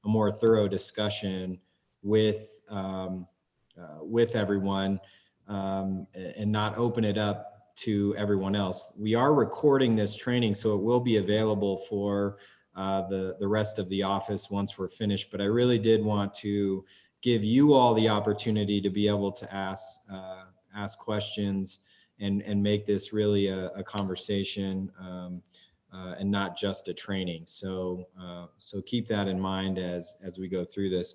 a more thorough discussion with everyone, and not open it up to everyone else. We are recording this training, so it will be available for the rest of the office once we're finished. But I really did want to give you all the opportunity to be able to ask questions and make this really a conversation, and not just a training. So keep that in mind as we go through this.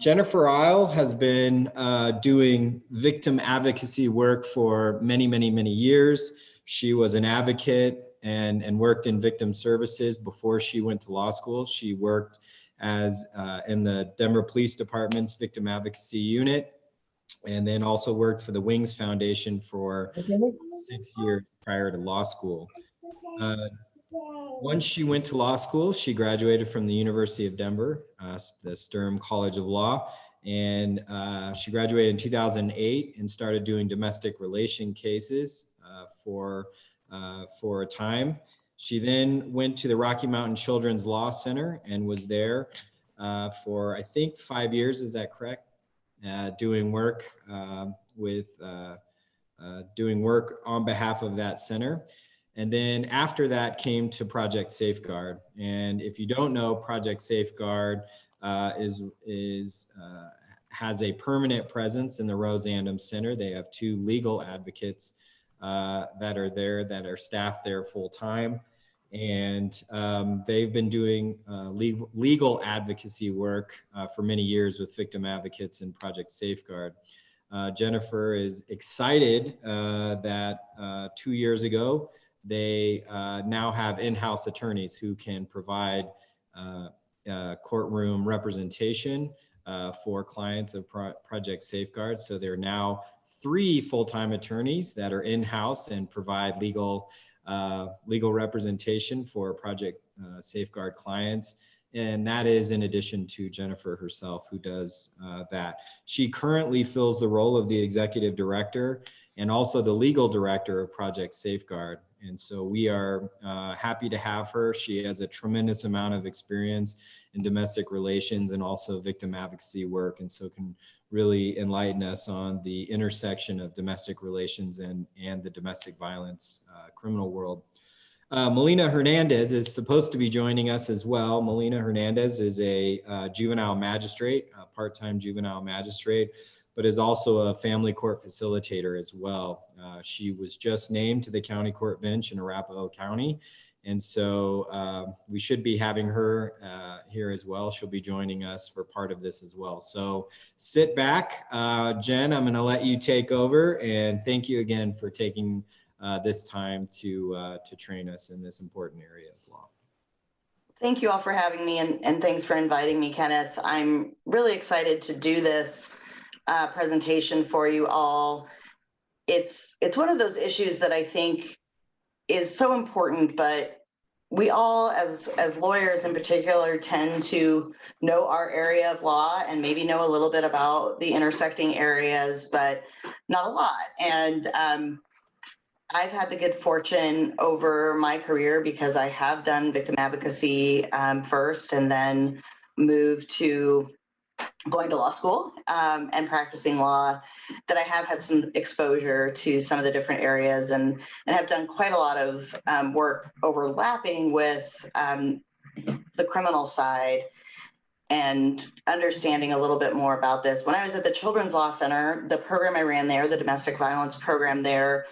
Jennifer Isle has been doing victim advocacy work for many, many, many years. She was an advocate and worked in victim services before she went to law school. She worked as in the Denver Police Department's Victim Advocacy Unit, and then also worked for the Wings Foundation for 6 years prior to law school. Once she went to law school, she graduated from the University of Denver, the Sturm College of Law, and she graduated in 2008 and started doing domestic relation cases for a time. She then went to the Rocky Mountain Children's Law Center and was there for, I think, 5 years. Is that correct? Doing work doing work on behalf of that center. And then after that came to Project Safeguard. And if you don't know, Project Safeguard has a permanent presence in the Rose Andom Center. They have 2 legal advocates that are there, that are staffed there full time. And they've been doing legal advocacy work for many years with victim advocates in Project Safeguard. Jennifer is excited that 2 years ago, they now have in-house attorneys who can provide courtroom representation for clients of Project Safeguard. So there are now 3 full-time attorneys that are in-house and provide legal representation for Project Safeguard clients. And that is in addition to Jennifer herself, who does that. She currently fills the role of the executive director and also the legal director of Project Safeguard. And so we are happy to have her. She has a tremendous amount of experience in domestic relations and also victim advocacy work, and so can really enlighten us on the intersection of domestic relations and the domestic violence criminal world. Melina Hernandez is supposed to be joining us as well. Melina Hernandez is a juvenile magistrate, a part-time juvenile magistrate, but is also a family court facilitator as well. She was just named to the county court bench in Arapahoe County. And so we should be having her here as well. She'll be joining us for part of this as well. So sit back. Jen, I'm gonna let you take over, and thank you again for taking this time to train us in this important area of law. Thank you all for having me, and thanks for inviting me, Kenneth. I'm really excited to do this presentation for you all. It's one of those issues that I think is so important, but we all as lawyers in particular tend to know our area of law and maybe know a little bit about the intersecting areas, but not a lot. And I've had the good fortune over my career, because I have done victim advocacy first and then moved to going to law school and practicing law, that I have had some exposure to some of the different areas and have done quite a lot of work overlapping with the criminal side and understanding a little bit more about this. When I was at the Children's Law Center, the program I ran there, the domestic violence program there,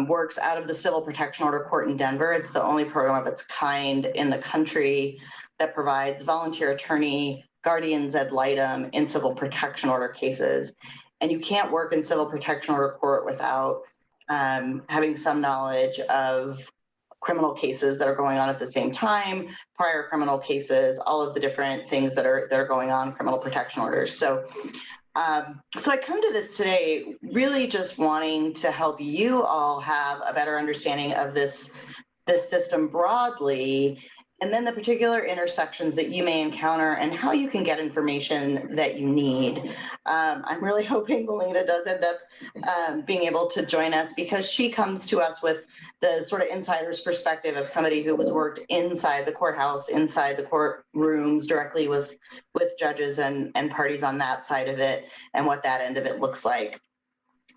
works out of the Civil Protection Order Court in Denver. It's the only program of its kind in the country that provides volunteer attorney guardians ad litem in civil protection order cases. And you can't work in civil protection order court without having some knowledge of criminal cases that are going on at the same time, prior criminal cases, all of the different things that are going on, criminal protection orders. So I come to this today really just wanting to help you all have a better understanding of this system broadly, and then the particular intersections that you may encounter and how you can get information that you need. I'm really hoping Melina does end up being able to join us, because she comes to us with the sort of insider's perspective of somebody who has worked inside the courthouse, inside the courtrooms, directly with judges and parties on that side of it, and what that end of it looks like.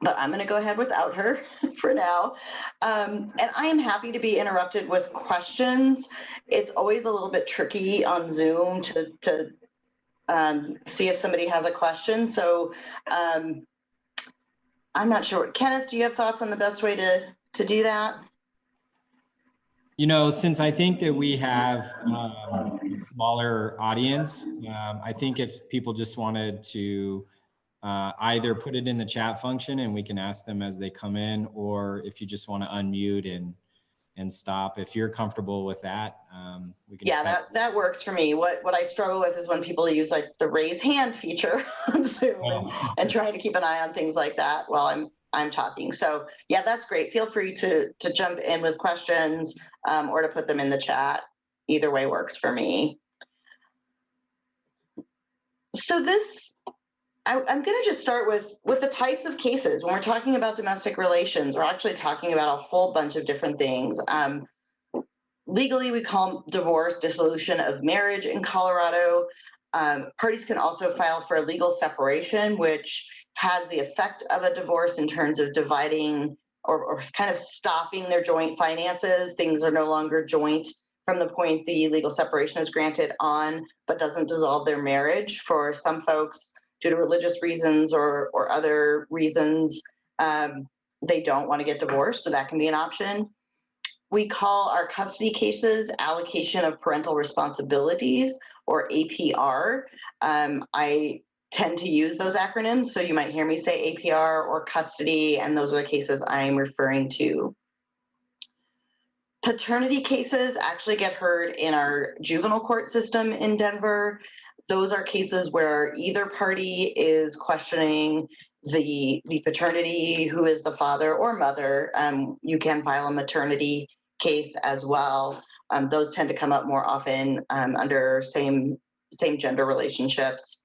But I'm going to go ahead without her for now. And I am happy to be interrupted with questions. It's always a little bit tricky on Zoom to see if somebody has a question. So I'm not sure. Kenneth, do you have thoughts on the best way to do that? You know, since I think that we have a smaller audience, I think if people just wanted to either put it in the chat function and we can ask them as they come in, or if you just want to unmute and stop, if you're comfortable with that, we can. Yeah, that works for me. What I struggle with is when people use like the raise hand feature on Zoom and trying to keep an eye on things like that while I'm talking. So yeah, that's great. Feel free to jump in with questions or to put them in the chat. Either way works for me. So I'm going to just start with the types of cases. When we're talking about domestic relations, we're actually talking about a whole bunch of different things. Legally, we call divorce dissolution of marriage in Colorado. Parties can also file for a legal separation, which has the effect of a divorce in terms of dividing or kind of stopping their joint finances. Things are no longer joint from the point the legal separation is granted on, but doesn't dissolve their marriage. For some folks, due to religious reasons or other reasons, they don't want to get divorced, so that can be an option. We call our custody cases allocation of parental responsibilities, or APR. I tend to use those acronyms, so you might hear me say APR or custody, and those are the cases I'm referring to. Paternity cases actually get heard in our juvenile court system in Denver. Those are cases where either party is questioning the paternity, who is the father or mother. You can file a maternity case as well. Those tend to come up more often under same gender relationships.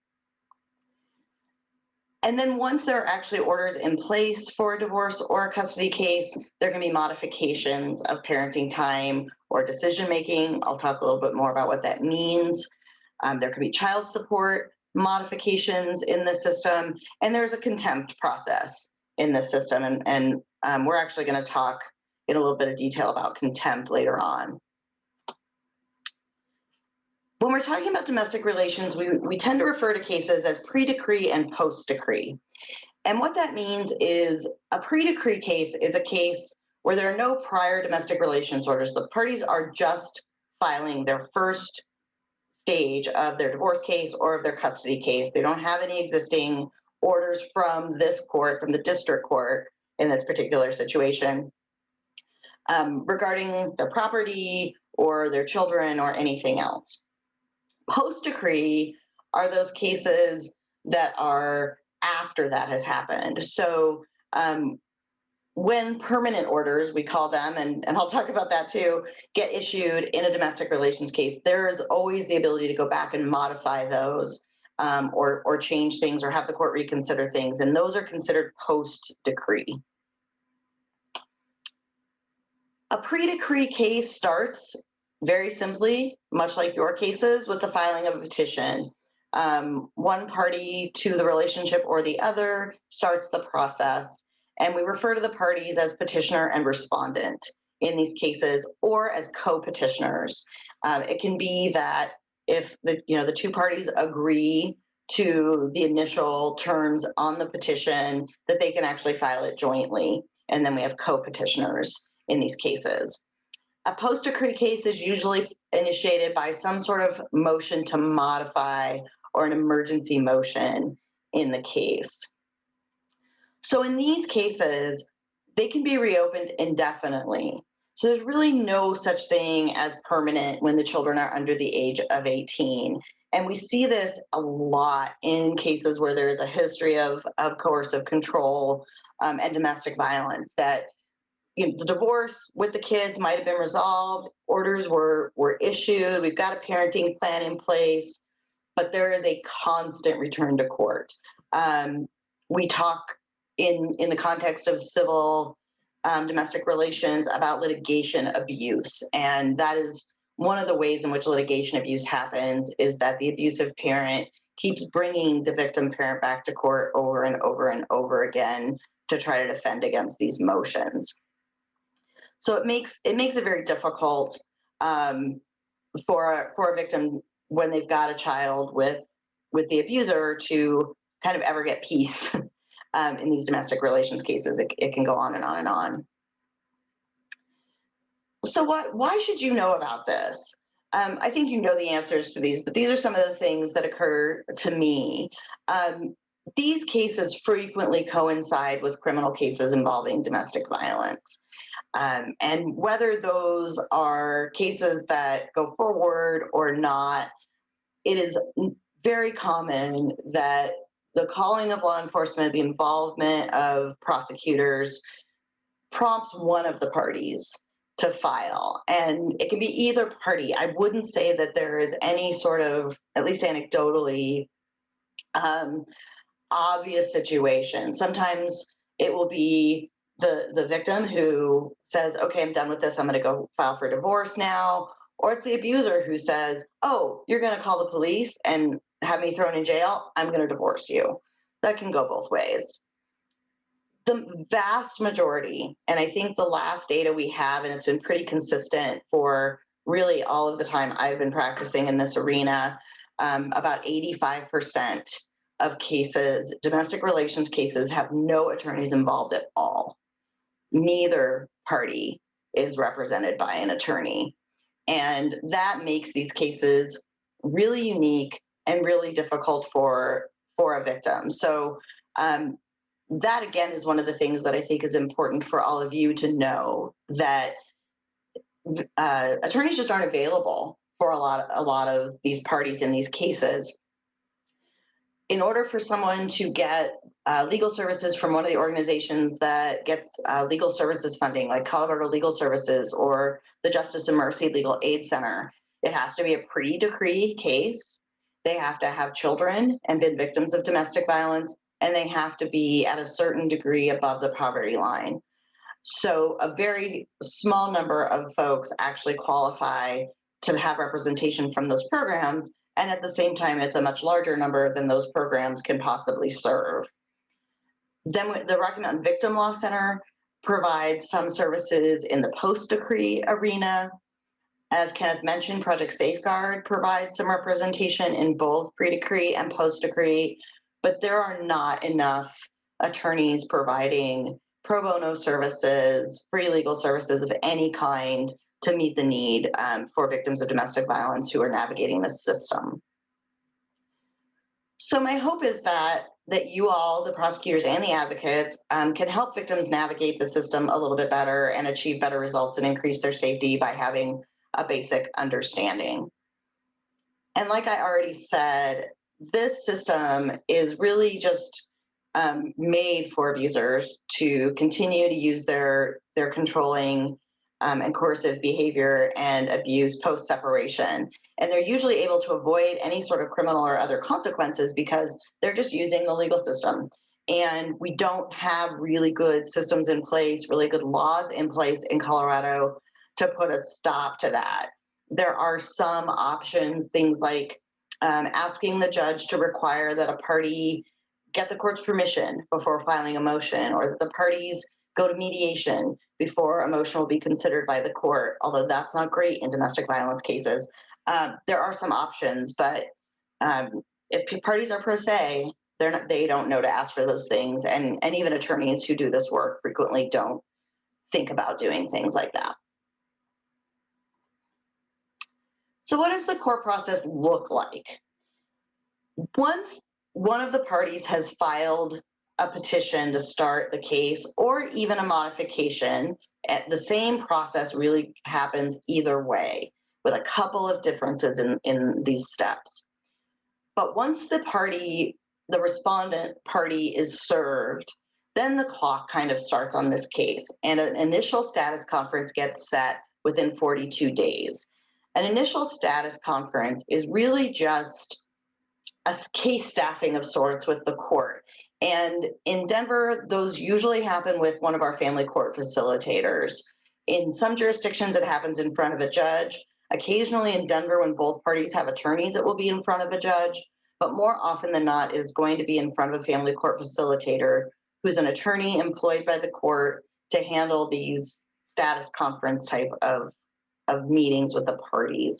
And then once there are actually orders in place for a divorce or a custody case, there can be modifications of parenting time or decision-making. I'll talk a little bit more about what that means. There could be child support modifications in the system, and there's a contempt process in the system. And we're actually going to talk in a little bit of detail about contempt later on. When we're talking about domestic relations, we tend to refer to cases as pre-decree and post-decree. And what that means is a pre-decree case is a case where there are no prior domestic relations orders. The parties are just filing their first stage of their divorce case or of their custody case. They don't have any existing orders from this court, from the district court in this particular situation, regarding their property or their children or anything else. Post-decree are those cases that are after that has happened. So when permanent orders, we call them, and I'll talk about that too, get issued in a domestic relations case, there is always the ability to go back and modify those or change things or have the court reconsider things. And those are considered post-decree. A pre-decree case starts very simply, much like your cases, with the filing of a petition. One party to the relationship or the other starts the process, and we refer to the parties as petitioner and respondent in these cases, or as co-petitioners. It can be that if the two parties agree to the initial terms on the petition, that they can actually file it jointly, and then we have co-petitioners in these cases. A post-decree case is usually initiated by some sort of motion to modify or an emergency motion in the case. So in these cases, they can be reopened indefinitely. So there's really no such thing as permanent when the children are under the age of 18. And we see this a lot in cases where there is a history of coercive control and domestic violence, that the divorce with the kids might have been resolved, orders were issued, we've got a parenting plan in place, but there is a constant return to court. We talk in the context of civil domestic relations about litigation abuse, and that is one of the ways in which litigation abuse happens, is that the abusive parent keeps bringing the victim parent back to court over and over and over again to try to defend against these motions. So it makes it very difficult for a victim when they've got a child with the abuser to kind of ever get peace in these domestic relations cases. It can go on and on and on. So why should you know about this? I think you know the answers to these, but these are some of the things that occur to me. These cases frequently coincide with criminal cases involving domestic violence. And whether those are cases that go forward or not, it is very common that the calling of law enforcement, the involvement of prosecutors, prompts one of the parties to file. And it can be either party. I wouldn't say that there is any sort of, at least anecdotally, obvious situation. Sometimes it will be the victim who says, okay, I'm done with this, I'm going to go file for divorce now. Or it's the abuser who says, oh, you're going to call the police and have me thrown in jail, I'm going to divorce you. That can go both ways. The vast majority, and I think the last data we have, and it's been pretty consistent for really all of the time I've been practicing in this arena, about 85% of cases, domestic relations cases, have no attorneys involved at all. Neither party is represented by an attorney. And that makes these cases really unique and really difficult for a victim. So that, again, is one of the things that I think is important for all of you to know, that attorneys just aren't available for a lot of these parties in these cases. In order for someone to get legal services from one of the organizations that gets legal services funding, like Colorado Legal Services or the Justice and Mercy Legal Aid Center, it has to be a pre-decree case. They have to have children and been victims of domestic violence, and they have to be at a certain degree above the poverty line. So a very small number of folks actually qualify to have representation from those programs. And at the same time, it's a much larger number than those programs can possibly serve. Then the Rocky Mountain Victim Law Center provides some services in the post-decree arena. As Kenneth mentioned, Project Safeguard provides some representation in both pre-decree and post-decree, but there are not enough attorneys providing pro bono services, free legal services of any kind to meet the need for victims of domestic violence who are navigating this system. So my hope is that you all, the prosecutors and the advocates, can help victims navigate the system a little bit better and achieve better results and increase their safety by having a basic understanding. And like I already said, this system is really just made for abusers to continue to use their controlling and coercive behavior and abuse post-separation. And they're usually able to avoid any sort of criminal or other consequences because they're just using the legal system. And we don't have really good systems in place, really good laws in place in Colorado to put a stop to that. There are some options, things like asking the judge to require that a party get the court's permission before filing a motion, or that the parties go to mediation before a motion will be considered by the court, although that's not great in domestic violence cases. There are some options, but if parties are pro se, they don't know to ask for those things, and even attorneys who do this work frequently don't think about doing things like that. So what does the court process look like? Once one of the parties has filed a petition to start the case, or even a modification, the same process really happens either way, with a couple of differences in these steps. But once the respondent party is served then the clock kind of starts on this case, and an initial status conference gets set within 42 days. An initial status conference is really just a case staffing of sorts with the court. And in Denver, those usually happen with one of our family court facilitators. In some jurisdictions, it happens in front of a judge. Occasionally in Denver, when both parties have attorneys, it will be in front of a judge. But more often than not, it is going to be in front of a family court facilitator who's an attorney employed by the court to handle these status conference type of meetings with the parties.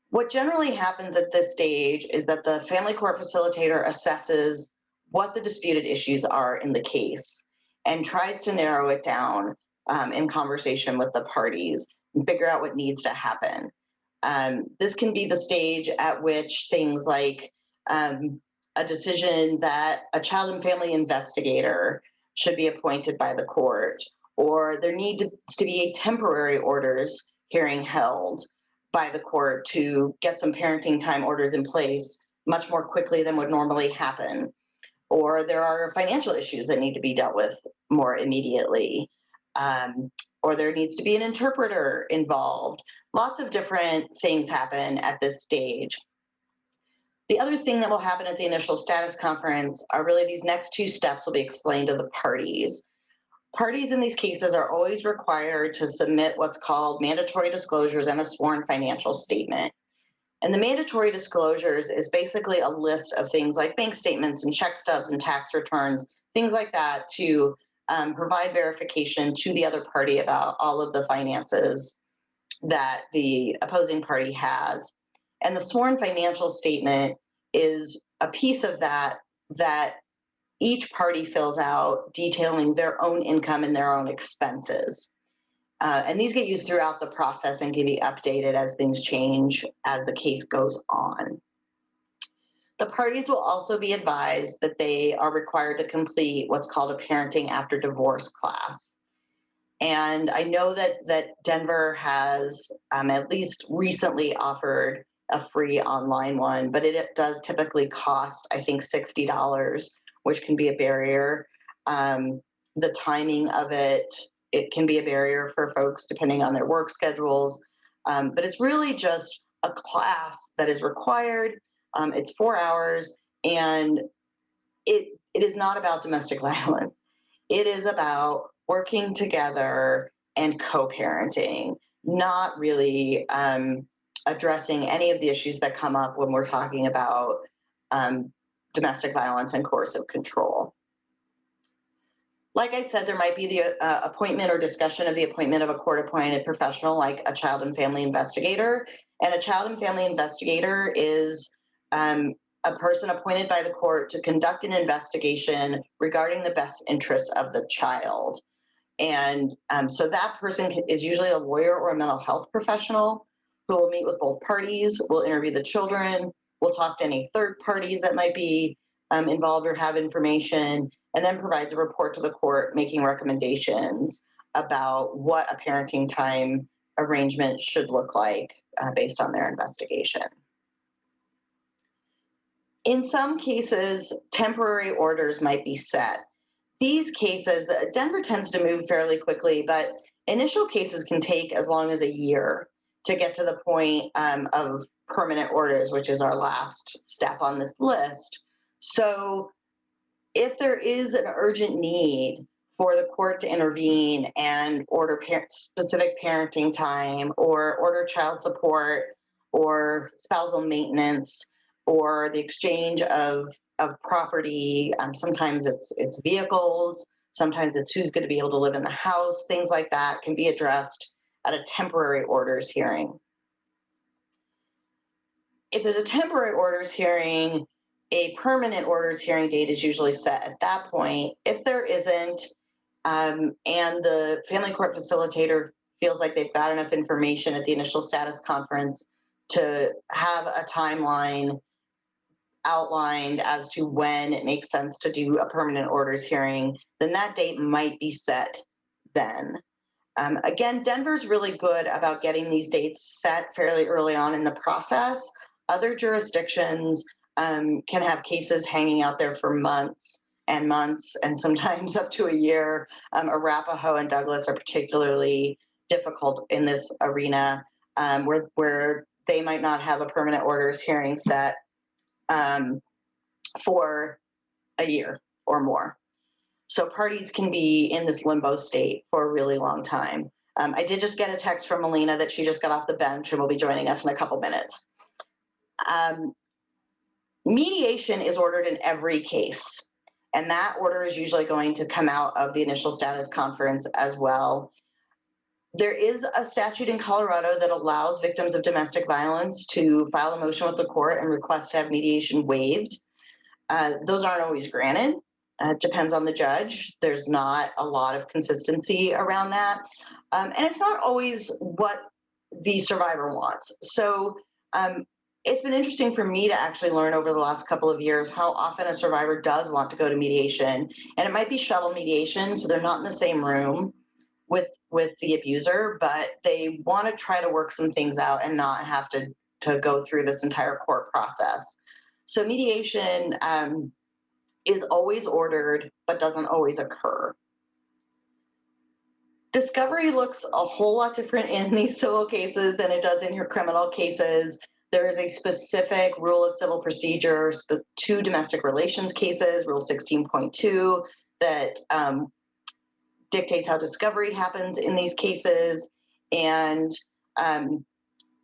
What generally happens at this stage is that the family court facilitator assesses what the disputed issues are in the case and tries to narrow it down in conversation with the parties and figure out what needs to happen. This can be the stage at which things like a decision that a child and family investigator should be appointed by the court, or there needs to be a temporary orders hearing held by the court to get some parenting time orders in place much more quickly than would normally happen. Or there are financial issues that need to be dealt with more immediately. Or there needs to be an interpreter involved. Lots of different things happen at this stage. The other thing that will happen at the initial status conference are really these next two steps will be explained to the parties. Parties in these cases are always required to submit what's called mandatory disclosures and a sworn financial statement. And the mandatory disclosures is basically a list of things like bank statements and check stubs and tax returns, things like that, to provide verification to the other party about all of the finances that the opposing party has. And the sworn financial statement is a piece of that each party fills out, detailing their own income and their own expenses. And these get used throughout the process and can be updated as things change as the case goes on. The parties will also be advised that they are required to complete what's called a parenting after divorce class. And I know that Denver has at least recently offered a free online one, but it does typically cost, I think, $60, which can be a barrier. The timing of it can be a barrier for folks depending on their work schedules. But it's really just a class that is required. It's 4 hours, and it is not about domestic violence. It is about working together and co-parenting, not really addressing any of the issues that come up when we're talking about domestic violence and coercive control. Like I said, there might be the appointment or discussion of the appointment of a court-appointed professional like a child and family investigator. And a child and family investigator is a person appointed by the court to conduct an investigation regarding the best interests of the child. And so that person is usually a lawyer or a mental health professional who will meet with both parties, will interview the children, will talk to any third parties that might be involved or have information, and then provides a report to the court making recommendations about what a parenting time arrangement should look like based on their investigation. In some cases, temporary orders might be set. These cases, Denver tends to move fairly quickly, but initial cases can take as long as a year to get to the point of permanent orders, which is our last step on this list. So if there is an urgent need for the court to intervene and order specific parenting time or order child support or spousal maintenance or the exchange of property, sometimes it's vehicles, sometimes it's who's going to be able to live in the house, things like that can be addressed at a temporary orders hearing. If there's a temporary orders hearing, a permanent orders hearing date is usually set at that point. If there isn't, and the family court facilitator feels like they've got enough information at the initial status conference to have a timeline outlined as to when it makes sense to do a permanent orders hearing, then that date might be set then. Again, Denver's really good about getting these dates set fairly early on in the process. Other jurisdictions can have cases hanging out there for months and months, and sometimes up to a year. Arapahoe and Douglas are particularly difficult in this arena, where they might not have a permanent orders hearing set for a year or more. So parties can be in this limbo state for a really long time. I did just get a text from Melina that she just got off the bench and will be joining us in a couple minutes. Mediation is ordered in every case, and that order is usually going to come out of the initial status conference as well. There is a statute in Colorado that allows victims of domestic violence to file a motion with the court and request to have mediation waived. Those aren't always granted. It depends on the judge. There's not a lot of consistency around that. And it's not always what the survivor wants. So it's been interesting for me to actually learn over the last couple of years how often a survivor does want to go to mediation. And it might be shuttle mediation, so they're not in the same room with the abuser, but they want to try to work some things out and not have to go through this entire court process. So mediation is always ordered, but doesn't always occur. Discovery looks a whole lot different in these civil cases than it does in your criminal cases. There is a specific rule of civil procedure to domestic relations cases, Rule 16.2, that dictates how discovery happens in these cases. And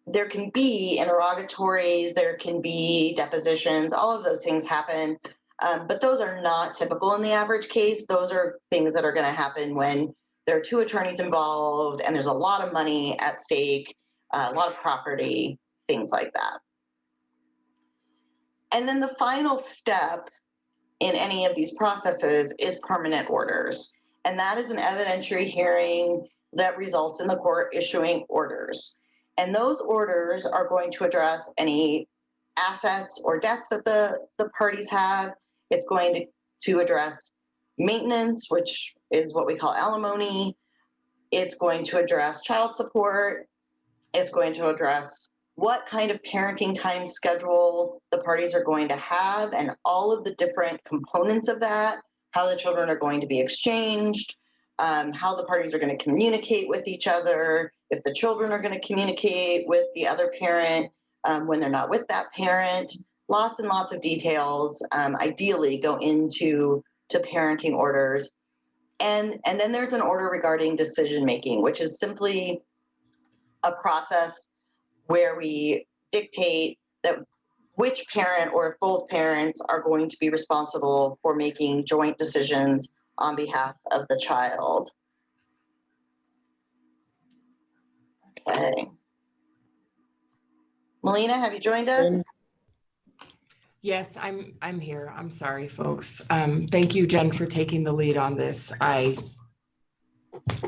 there can be interrogatories, there can be depositions, all of those things happen. But those are not typical in the average case. Those are things that are going to happen when there are two attorneys involved and there's a lot of money at stake, a lot of property, things like that. And then the final step in any of these processes is permanent orders. And that is an evidentiary hearing that results in the court issuing orders. And those orders are going to address any assets or debts that the parties have. It's going to address maintenance, which is what we call alimony. It's going to address child support. It's going to address what kind of parenting time schedule the parties are going to have and all of the different components of that, how the children are going to be exchanged, how the parties are going to communicate with each other, if the children are going to communicate with the other parent when they're not with that parent. Lots and lots of details ideally go into parenting orders. And then there's an order regarding decision making, which is simply a process where we dictate that which parent or if both parents are going to be responsible for making joint decisions on behalf of the child. Okay. Melina, have you joined us? Yes, I'm here. I'm sorry, folks. Thank you, Jen, for taking the lead on this. I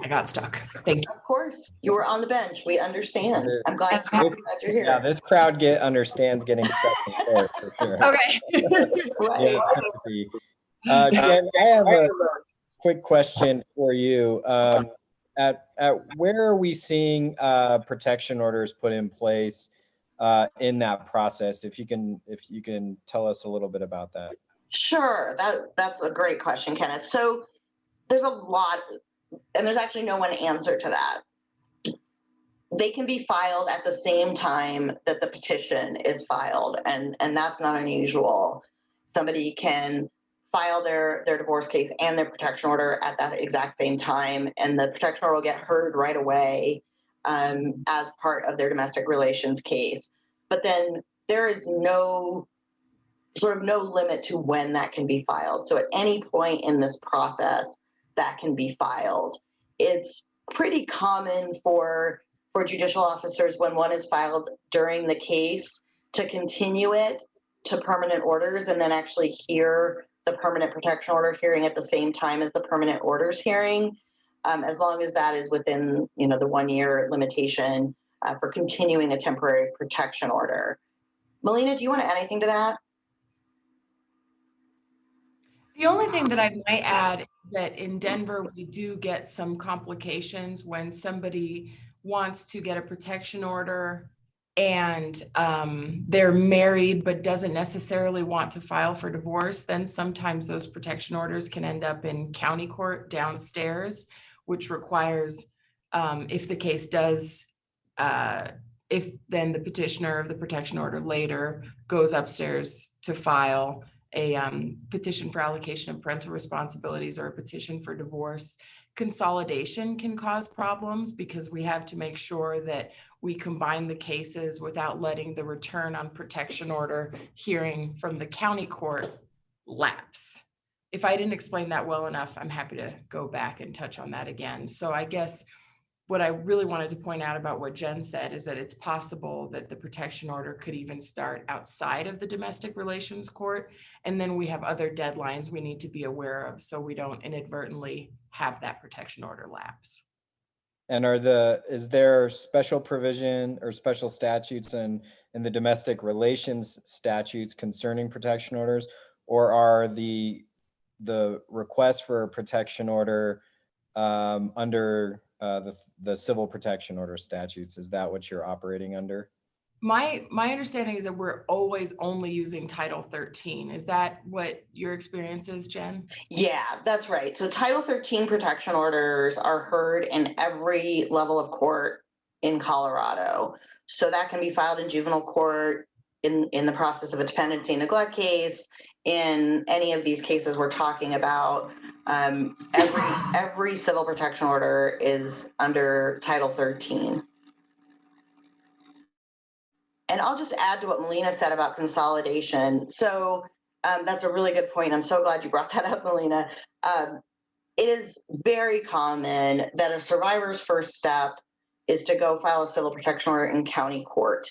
got stuck. Thank you. Of course, you were on the bench. We understand. I'm glad you're here. Yeah, this crowd understands getting stuck in there for sure. Okay. Right. Yeah, Susie. Jen, I have a quick question for you. At where are we seeing protection orders put in place in that process? If you can tell us a little bit about that. Sure, that's a great question, Kenneth. So there's a lot, and there's actually no one answer to that. They can be filed at the same time that the petition is filed, and that's not unusual. Somebody can file their divorce case and their protection order at that exact same time, and the protection order will get heard right away as part of their domestic relations case. But then there is no limit to when that can be filed. So at any point in this process, that can be filed. It's pretty common for judicial officers, when one is filed during the case, to continue it to permanent orders and then actually hear the permanent protection order hearing at the same time as the permanent orders hearing, as long as that is within the 1 year limitation for continuing a temporary protection order. Melina, do you want to add anything to that? The only thing that I might add is that in Denver, we do get some complications when somebody wants to get a protection order and they're married but doesn't necessarily want to file for divorce, then sometimes those protection orders can end up in county court downstairs, which requires, if the case does, if then the petitioner of the protection order later goes upstairs to file a petition for allocation of parental responsibilities or a petition for divorce, consolidation can cause problems because we have to make sure that we combine the cases without letting the return on protection order hearing from the county court lapse. If I didn't explain that well enough, I'm happy to go back and touch on that again. So I guess what I really wanted to point out about what Jen said is that it's possible that the protection order could even start outside of the domestic relations court. And then we have other deadlines we need to be aware of so we don't inadvertently have that protection order lapse. And is there special provision or special statutes in the domestic relations statutes concerning protection orders, or are the requests for a protection order under the civil protection order statutes? Is that what you're operating under? My understanding is that we're always only using Title 13. Is that what your experience is, Jen? Yeah, that's right. So Title 13 protection orders are heard in every level of court in Colorado. So that can be filed in juvenile court, in the process of a dependency neglect case, in any of these cases we're talking about. Every civil protection order is under Title 13. And I'll just add to what Melina said about consolidation. So that's a really good point. I'm so glad you brought that up, Melina. It is very common that a survivor's first step is to go file a civil protection order in county court.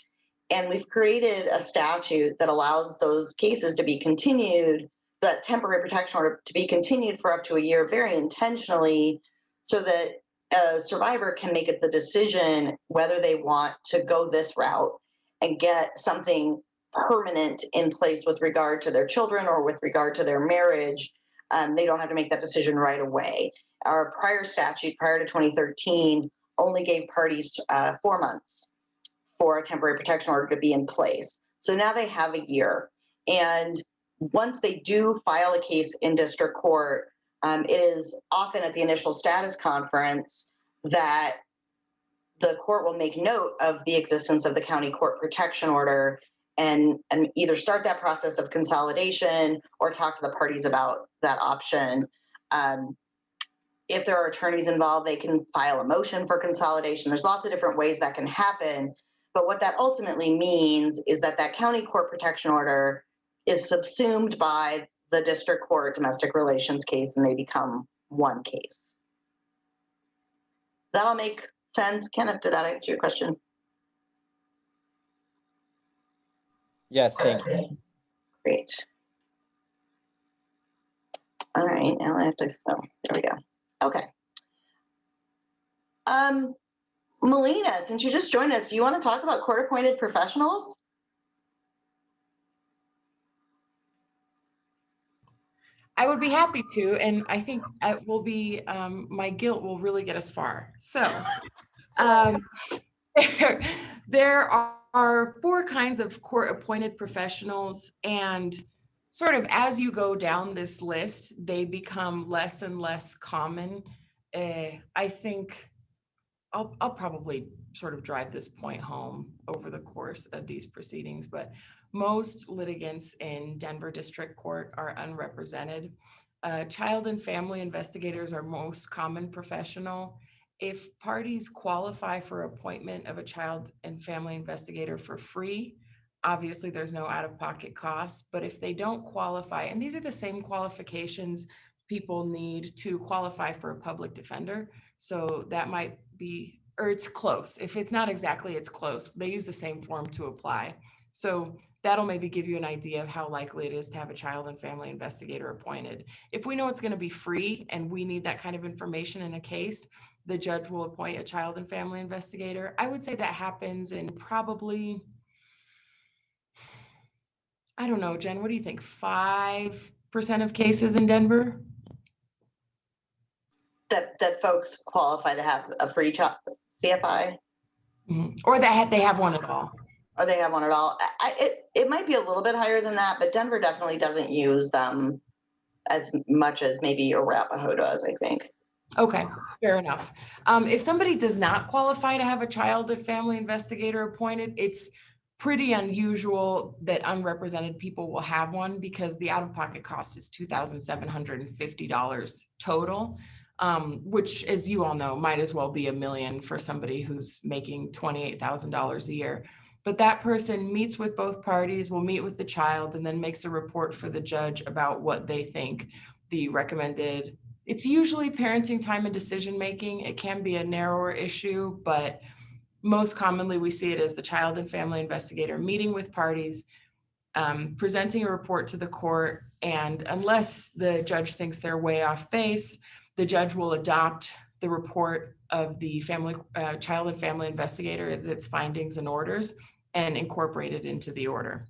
And we've created a statute that allows those cases to be continued, that temporary protection order to be continued for up to a year very intentionally, so that a survivor can make it the decision whether they want to go this route and get something permanent in place with regard to their children or with regard to their marriage. They don't have to make that decision right away. Our prior statute, prior to 2013, only gave parties 4 months for a temporary protection order to be in place. So now they have a year. And once they do file a case in district court, it is often at the initial status conference that the court will make note of the existence of the county court protection order and either start that process of consolidation or talk to the parties about that option. If there are attorneys involved, they can file a motion for consolidation. There's lots of different ways that can happen. But what that ultimately means is that that county court protection order is subsumed by the district court domestic relations case, and they become one case. That'll make sense. Kenneth, did that answer your question? Yes, thank you. Great. All right, now I have to, oh, there we go. Okay. Melina, since you just joined us, do you want to talk about court-appointed professionals? I would be happy to, and I think it will be, my guilt will really get us far. So there are 4 kinds of court-appointed professionals, and sort of as you go down this list, they become less and less common. I think I'll probably sort of drive this point home over the course of these proceedings, but most litigants in Denver District Court are unrepresented. Child and family investigators are most common professional. If parties qualify for appointment of a child and family investigator for free, obviously there's no out-of-pocket costs, but if they don't qualify, and these are the same qualifications people need to qualify for a public defender, so that might be, or it's close. If it's not exactly, it's close. They use the same form to apply. So that'll maybe give you an idea of how likely it is to have a child and family investigator appointed. If we know it's going to be free and we need that kind of information in a case, the judge will appoint a child and family investigator. I would say that happens in probably, I don't know, Jen, what do you think? 5% of cases in Denver? That folks qualify to have a free CFI? Mm-hmm. Or that they have one at all. or they have one at all. It might be a little bit higher than that, but Denver definitely doesn't use them as much as maybe Arapahoe does, I think. Okay, fair enough. If somebody does not qualify to have a child and family investigator appointed, it's pretty unusual that unrepresented people will have one because the out-of-pocket cost is $2,750 total, which, as you all know, might as well be $1 million for somebody who's making $28,000 a year. But that person meets with both parties, will meet with the child, and then makes a report for the judge about what they think the recommended. It's usually parenting time and decision-making. It can be a narrower issue, but most commonly we see it as the child and family investigator meeting with parties, presenting a report to the court, and unless the judge thinks they're way off base, the judge will adopt the report of the child and family investigator as its findings and orders and incorporate it into the order.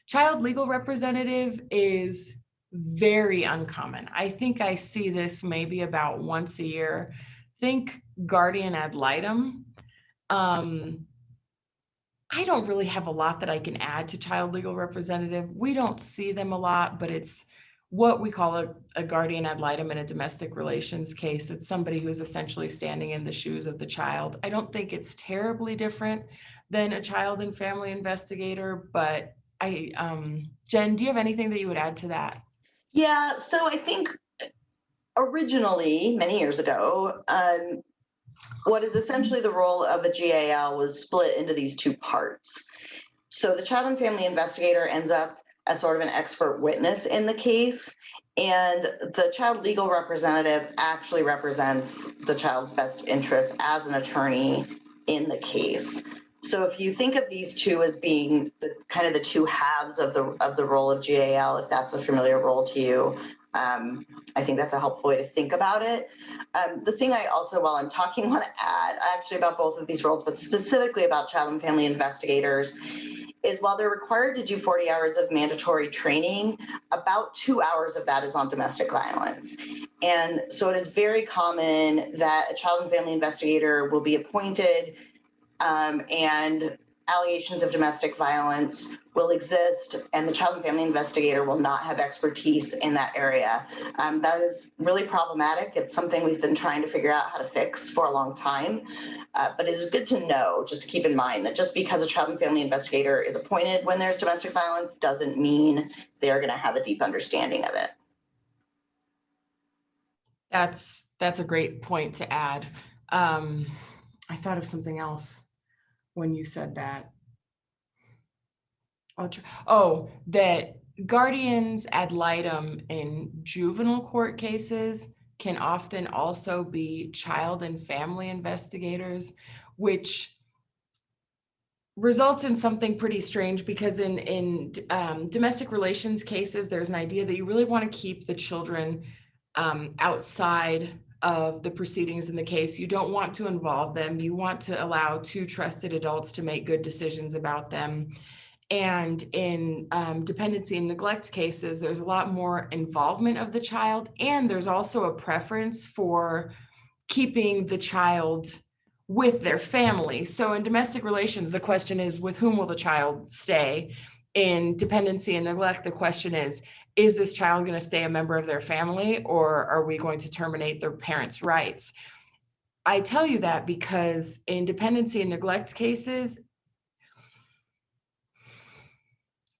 Child legal representative is very uncommon. I think I see this maybe about once a year. Think guardian ad litem. I don't really have a lot that I can add to child legal representative. We don't see them a lot, but it's what we call a guardian ad litem in a domestic relations case. It's somebody who's essentially standing in the shoes of the child. I don't think it's terribly different than a child and family investigator, but Jen, do you have anything that you would add to that? Yeah, so I think originally, many years ago, what is essentially the role of a GAL was split into these two parts. So the child and family investigator ends up as sort of an expert witness in the case, and the child legal representative actually represents the child's best interest as an attorney in the case. So if you think of these two as being kind of the two halves of the role of GAL, if that's a familiar role to you, I think that's a helpful way to think about it. The thing I also, while I'm talking, want to add actually about both of these roles, but specifically about child and family investigators, is while they're required to do 40 hours of mandatory training, about 2 hours of that is on domestic violence. And so it is very common that a child and family investigator will be appointed and allegations of domestic violence will exist, and the child and family investigator will not have expertise in that area. That is really problematic. It's something we've been trying to figure out how to fix for a long time, but it is good to know, just to keep in mind that just because a child and family investigator is appointed when there's domestic violence doesn't mean they're going to have a deep understanding of it. That's a great point to add. I thought of something else when you said that. That guardians ad litem in juvenile court cases can often also be child and family investigators, which results in something pretty strange because in domestic relations cases, there's an idea that you really want to keep the children outside of the proceedings in the case. You don't want to involve them. You want to allow two trusted adults to make good decisions about them. And in dependency and neglect cases, there's a lot more involvement of the child, and there's also a preference for keeping the child with their family. So in domestic relations, the question is, with whom will the child stay? In dependency and neglect, the question is this child going to stay a member of their family, or are we going to terminate their parents' rights? I tell you that because in dependency and neglect cases,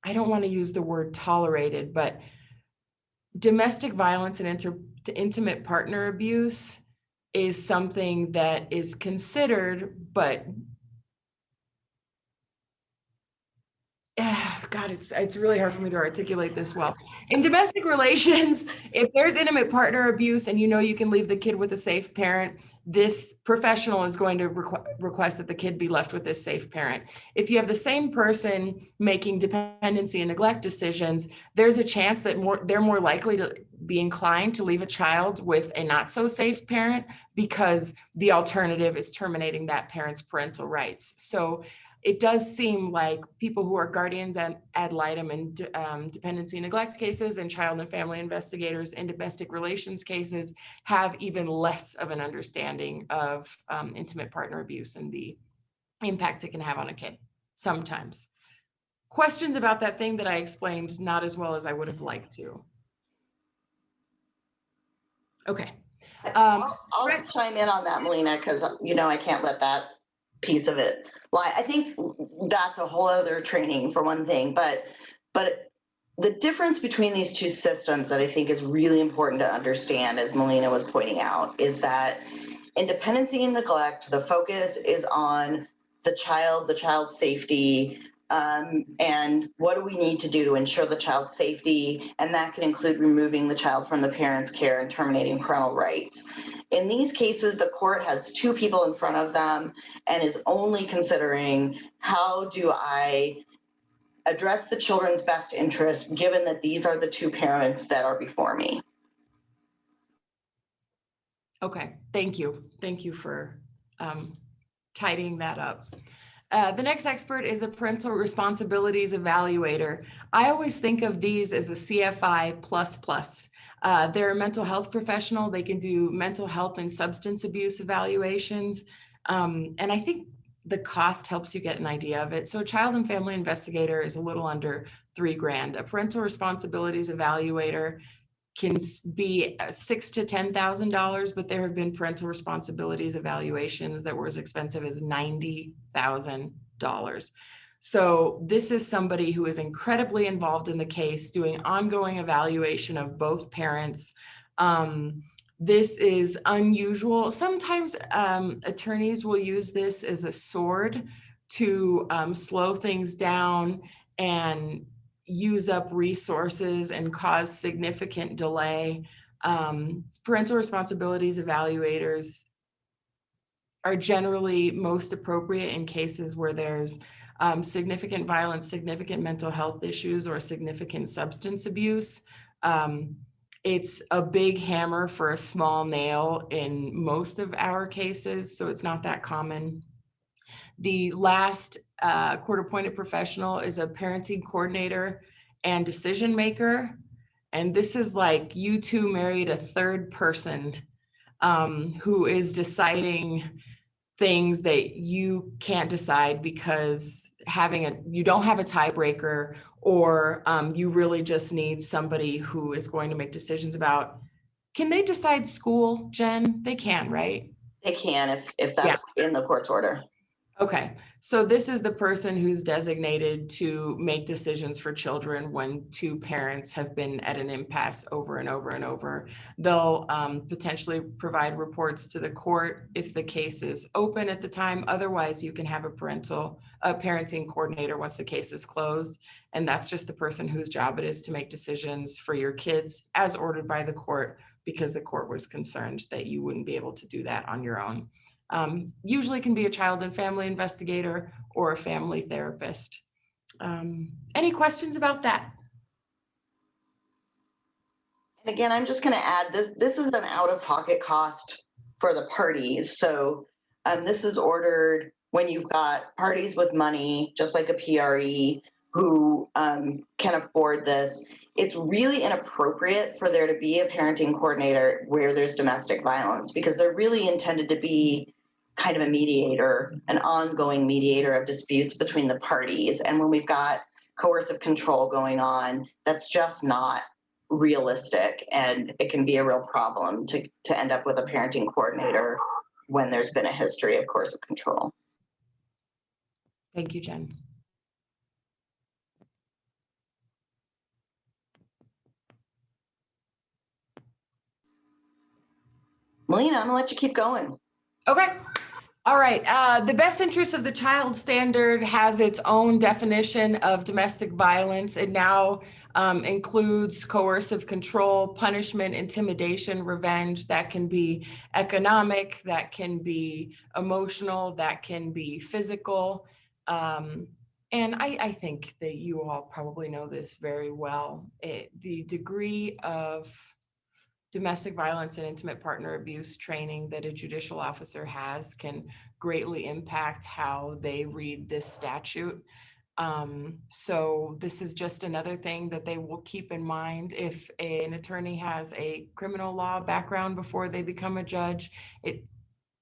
I don't want to use the word tolerated, but domestic violence and intimate partner abuse is something that is considered, but God, it's really hard for me to articulate this well. In domestic relations, if there's intimate partner abuse and you know you can leave the kid with a safe parent, this professional is going to request that the kid be left with this safe parent. If you have the same person making dependency and neglect decisions, there's a chance that they're more likely to be inclined to leave a child with a not so safe parent because the alternative is terminating that parent's parental rights. So it does seem like people who are guardians ad litem in dependency and neglect cases and child and family investigators in domestic relations cases have even less of an understanding of intimate partner abuse and the impact it can have on a kid. sometimes. Questions about that thing that I explained not as well as I would have liked to. Okay. I'll Brett- chime in on that, Melina, because I can't let that piece of it lie. I think that's a whole other training for one thing, but the difference between these two systems that I think is really important to understand, as Melina was pointing out, is that in dependency and neglect, the focus is on the child's safety, and what do we need to do to ensure the child's safety, and that can include removing the child from the parent's care and terminating parental rights. In these cases, the court has two people in front of them and is only considering, how do I address the children's best interest, given that these are the two parents that are before me? Okay, thank you. Thank you for tidying that up. The next expert is a parental responsibilities evaluator. I always think of these as a CFI++. They're a mental health professional. They can do mental health and substance abuse evaluations. And I think the cost helps you get an idea of it. So a child and family investigator is a little under $3,000. A parental responsibilities evaluator can be $6,000 to $10,000, but there have been parental responsibilities evaluations that were as expensive as $90,000. So this is somebody who is incredibly involved in the case, doing ongoing evaluation of both parents. This is unusual. Sometimes attorneys will use this as a sword to slow things down and use up resources and cause significant delay. Parental responsibilities evaluators are generally most appropriate in cases where there's significant violence, significant mental health issues, or significant substance abuse. It's a big hammer for a small nail in most of our cases, so it's not that common. The last court-appointed professional is a parenting coordinator and decision maker. And this is like you two married a third person who is deciding things that you can't decide because you don't have a tiebreaker, or you really just need somebody who is going to make decisions about, can they decide school, Jen? They can, right? They can, if that's in the court's order. Okay, so this is the person who's designated to make decisions for children when two parents have been at an impasse over and over and over. They'll potentially provide reports to the court if the case is open at the time. Otherwise, you can have a parenting coordinator once the case is closed. And that's just the person whose job it is to make decisions for your kids as ordered by the court, because the court was concerned that you wouldn't be able to do that on your own. Usually can be a child and family investigator or a family therapist. Any questions about that? And again, I'm just going to add this is an out-of-pocket cost for the parties. So this is ordered when you've got parties with money, just like a PRE, who can afford this. It's really inappropriate for there to be a parenting coordinator where there's domestic violence, because they're really intended to be kind of a mediator, an ongoing mediator of disputes between the parties. And when we've got coercive control going on, that's just not realistic. And it can be a real problem to end up with a parenting coordinator when there's been a history of coercive control. Thank you, Jen. Melina, I'm gonna let you keep going. Okay. All right. The best interest of the child standard has its own definition of domestic violence. It now includes coercive control, punishment, intimidation, revenge. That can be economic, that can be emotional, that can be physical. And I think that you all probably know this very well. The degree of domestic violence and intimate partner abuse training that a judicial officer has can greatly impact how they read this statute. So this is just another thing that they will keep in mind. If an attorney has a criminal law background before they become a judge, it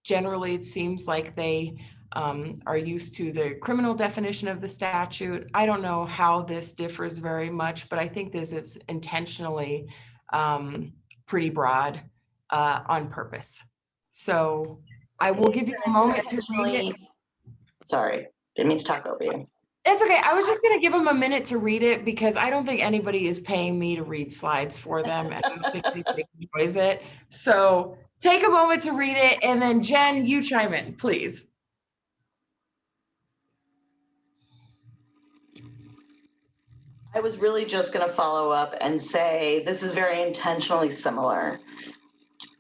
Generally, it seems like they are used to the criminal definition of the statute. I don't know how this differs very much, but I think this is intentionally pretty broad on purpose. So I will give you a moment to read it. Sorry, didn't mean to talk over you. It's okay. I was just going to give them a minute to read it because I don't think anybody is paying me to read slides for them, and I don't think anybody enjoys it. So take a moment to read it, and then Jen, you chime in, please. I was really just going to follow up and say this is very intentionally similar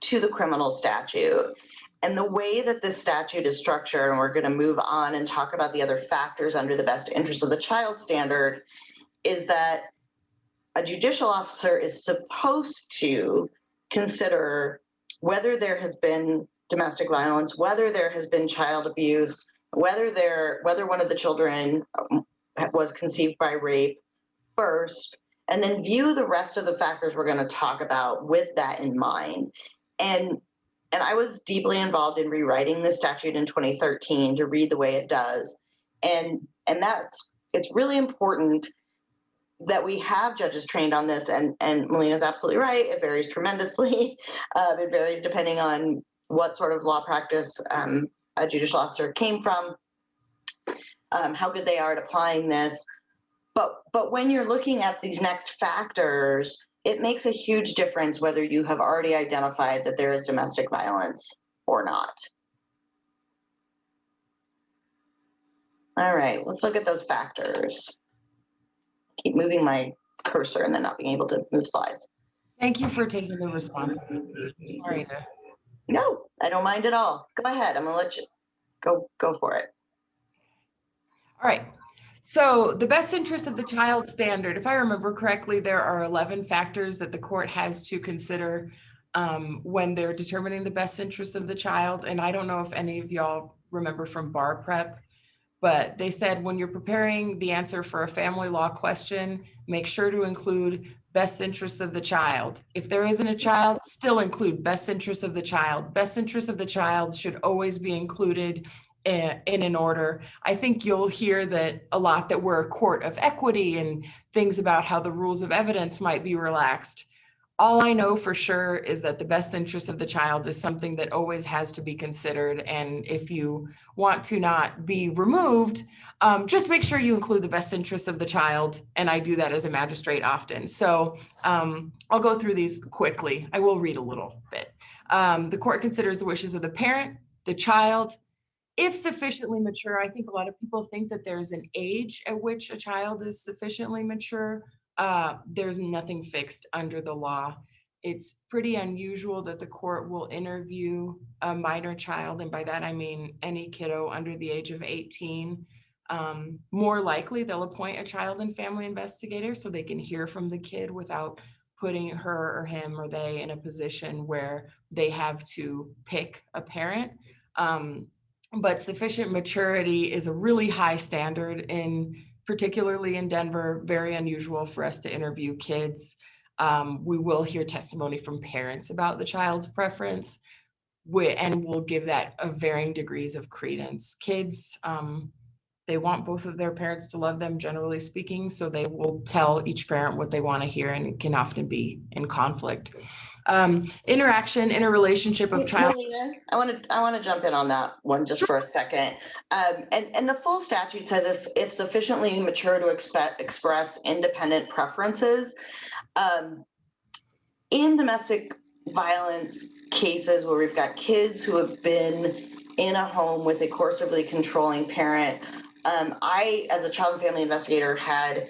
to the criminal statute. And the way that this statute is structured, and we're going to move on and talk about the other factors under the best interest of the child standard, is that a judicial officer is supposed to consider whether there has been domestic violence, whether there has been child abuse, whether one of the children was conceived by rape first, and then view the rest of the factors we're going to talk about with that in mind. And I was deeply involved in rewriting this statute in 2013 to read the way it does. And it's really important that we have judges trained on this. And Melina's absolutely right. It varies tremendously. It varies depending on what sort of law practice a judicial officer came from, how good they are at applying this. But when you're looking at these next factors, it makes a huge difference whether you have already identified that there is domestic violence or not. All right, let's look at those factors. Keep moving my cursor and then not being able to move slides. Thank you for taking the responsibility. Sorry to. No, I don't mind at all. Go ahead. I'm gonna let you go for it. All right. So the best interest of the child standard, if I remember correctly, there are 11 factors that the court has to consider when they're determining the best interest of the child. And I don't know if any of y'all remember from bar prep, but they said when you're preparing the answer for a family law question, make sure to include best interest of the child. If there isn't a child, still include best interest of the child. Best interest of the child should always be included in an order. I think you'll hear that a lot, that we're a court of equity and things about how the rules of evidence might be relaxed. All I know for sure is that the best interest of the child is something that always has to be considered. And if you want to not be removed, just make sure you include the best interest of the child. And I do that as a magistrate often. So I'll go through these quickly. I will read a little bit. The court considers the wishes of the parent, the child, if sufficiently mature. I think a lot of people think that there's an age at which a child is sufficiently mature. There's nothing fixed under the law. It's pretty unusual that the court will interview a minor child, and by that I mean any kiddo under the age of 18. More likely they'll appoint a child and family investigator so they can hear from the kid without putting her or him or they in a position where they have to pick a parent. But sufficient maturity is a really high standard, particularly in Denver. Very unusual for us to interview kids. We will hear testimony from parents about the child's preference, and we'll give that a varying degrees of credence. Kids, they want both of their parents to love them, generally speaking, so they will tell each parent what they want to hear, and can often be in conflict. Interaction in a relationship of child. Melina, I want to jump in on that one just for a second. And the full statute says if sufficiently mature to express independent preferences. In domestic violence cases where we've got kids who have been in a home with a coercively controlling parent, I, as a child and family investigator, had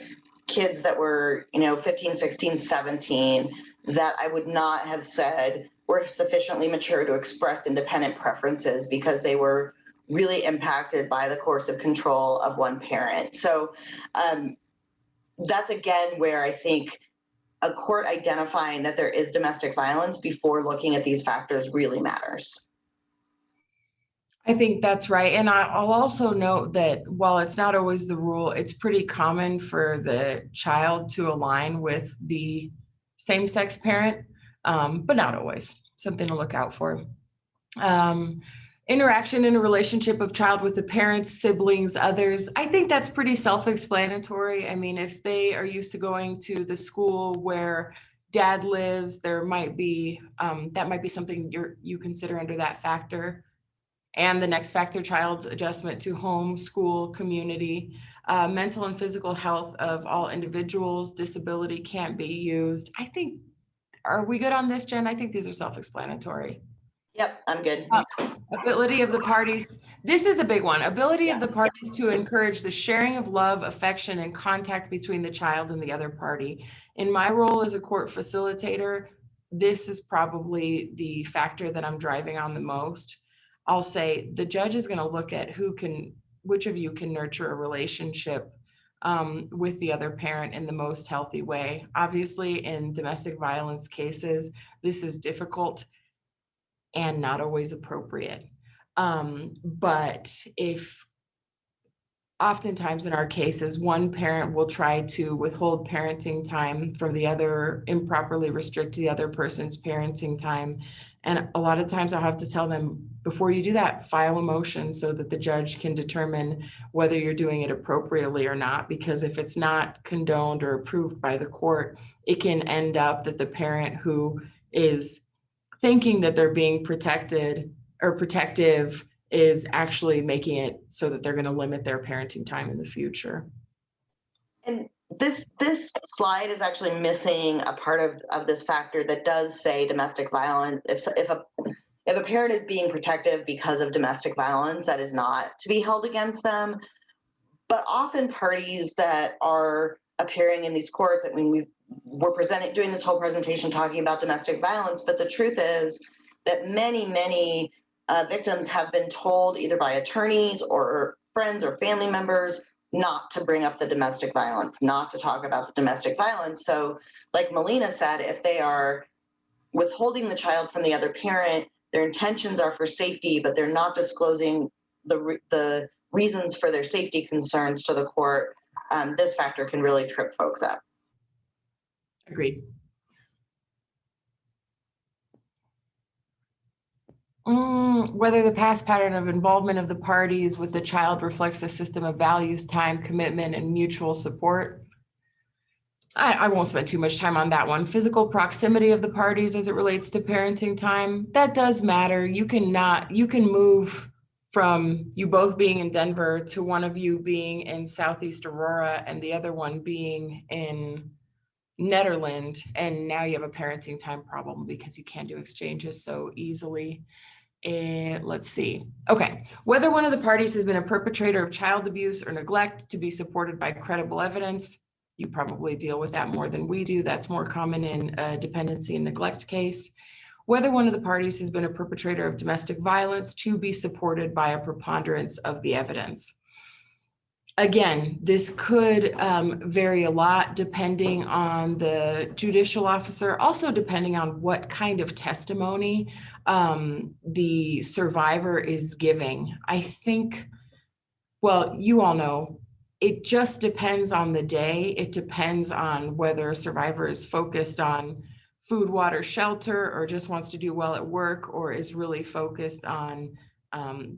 kids that were, 15, 16, 17, that I would not have said were sufficiently mature to express independent preferences because they were really impacted by the coercive control of one parent. So that's again where I think a court identifying that there is domestic violence before looking at these factors really matters. I think that's right. And I'll also note that while it's not always the rule, it's pretty common for the child to align with the same-sex parent, but not always. Something to look out for. Interaction in a relationship of child with the parents, siblings, others. I think that's pretty self-explanatory. I mean, if they are used to going to the school where dad lives, there might be, that might be something you consider under that factor. And the next factor, child's adjustment to home, school, community, mental and physical health of all individuals, disability can't be used. I think, are we good on this, Jen? I think these are self-explanatory. Yep, I'm good. Ability of the parties. This is a big one. Ability of Yeah. the parties to encourage the sharing of love, affection, and contact between the child and the other party. In my role as a court facilitator, this is probably the factor that I'm driving on the most. I'll say the judge is going to look at which of you can nurture a relationship with the other parent in the most healthy way. Obviously, in domestic violence cases, this is difficult and not always appropriate. But if oftentimes in our cases, one parent will try to withhold parenting time from the other, improperly restrict the other person's parenting time. And a lot of times I'll have to tell them, before you do that, file a motion so that the judge can determine whether you're doing it appropriately or not. Because if it's not condoned or approved by the court, it can end up that the parent who is thinking that they're being protected or protective is actually making it so that they're going to limit their parenting time in the future. And this slide is actually missing a part of this factor that does say domestic violence. If a parent is being protective because of domestic violence, that is not to be held against them. But often parties that are appearing in these courts, I mean, we're doing this whole presentation talking about domestic violence, but the truth is that many victims have been told either by attorneys or friends or family members not to bring up the domestic violence, not to talk about the domestic violence. So like Melina said, if they are withholding the child from the other parent, their intentions are for safety, but they're not disclosing the reasons for their safety concerns to the court, this factor can really trip folks up. Agreed. Whether the past pattern of involvement of the parties with the child reflects a system of values, time, commitment, and mutual support. I won't spend too much time on that one. Physical proximity of the parties as it relates to parenting time, that does matter. You can move from you both being in Denver to one of you being in Southeast Aurora and the other one being in Netherlands, and now you have a parenting time problem because you can't do exchanges so easily. And let's see. Okay. Whether one of the parties has been a perpetrator of child abuse or neglect to be supported by credible evidence. You probably deal with that more than we do. That's more common in a dependency and neglect case. Whether one of the parties has been a perpetrator of domestic violence to be supported by a preponderance of the evidence. Again, this could vary a lot depending on the judicial officer, also depending on what kind of testimony the survivor is giving. I think, well, you all know, it just depends on the day. It depends on whether a survivor is focused on food, water, shelter, or just wants to do well at work, or is really focused on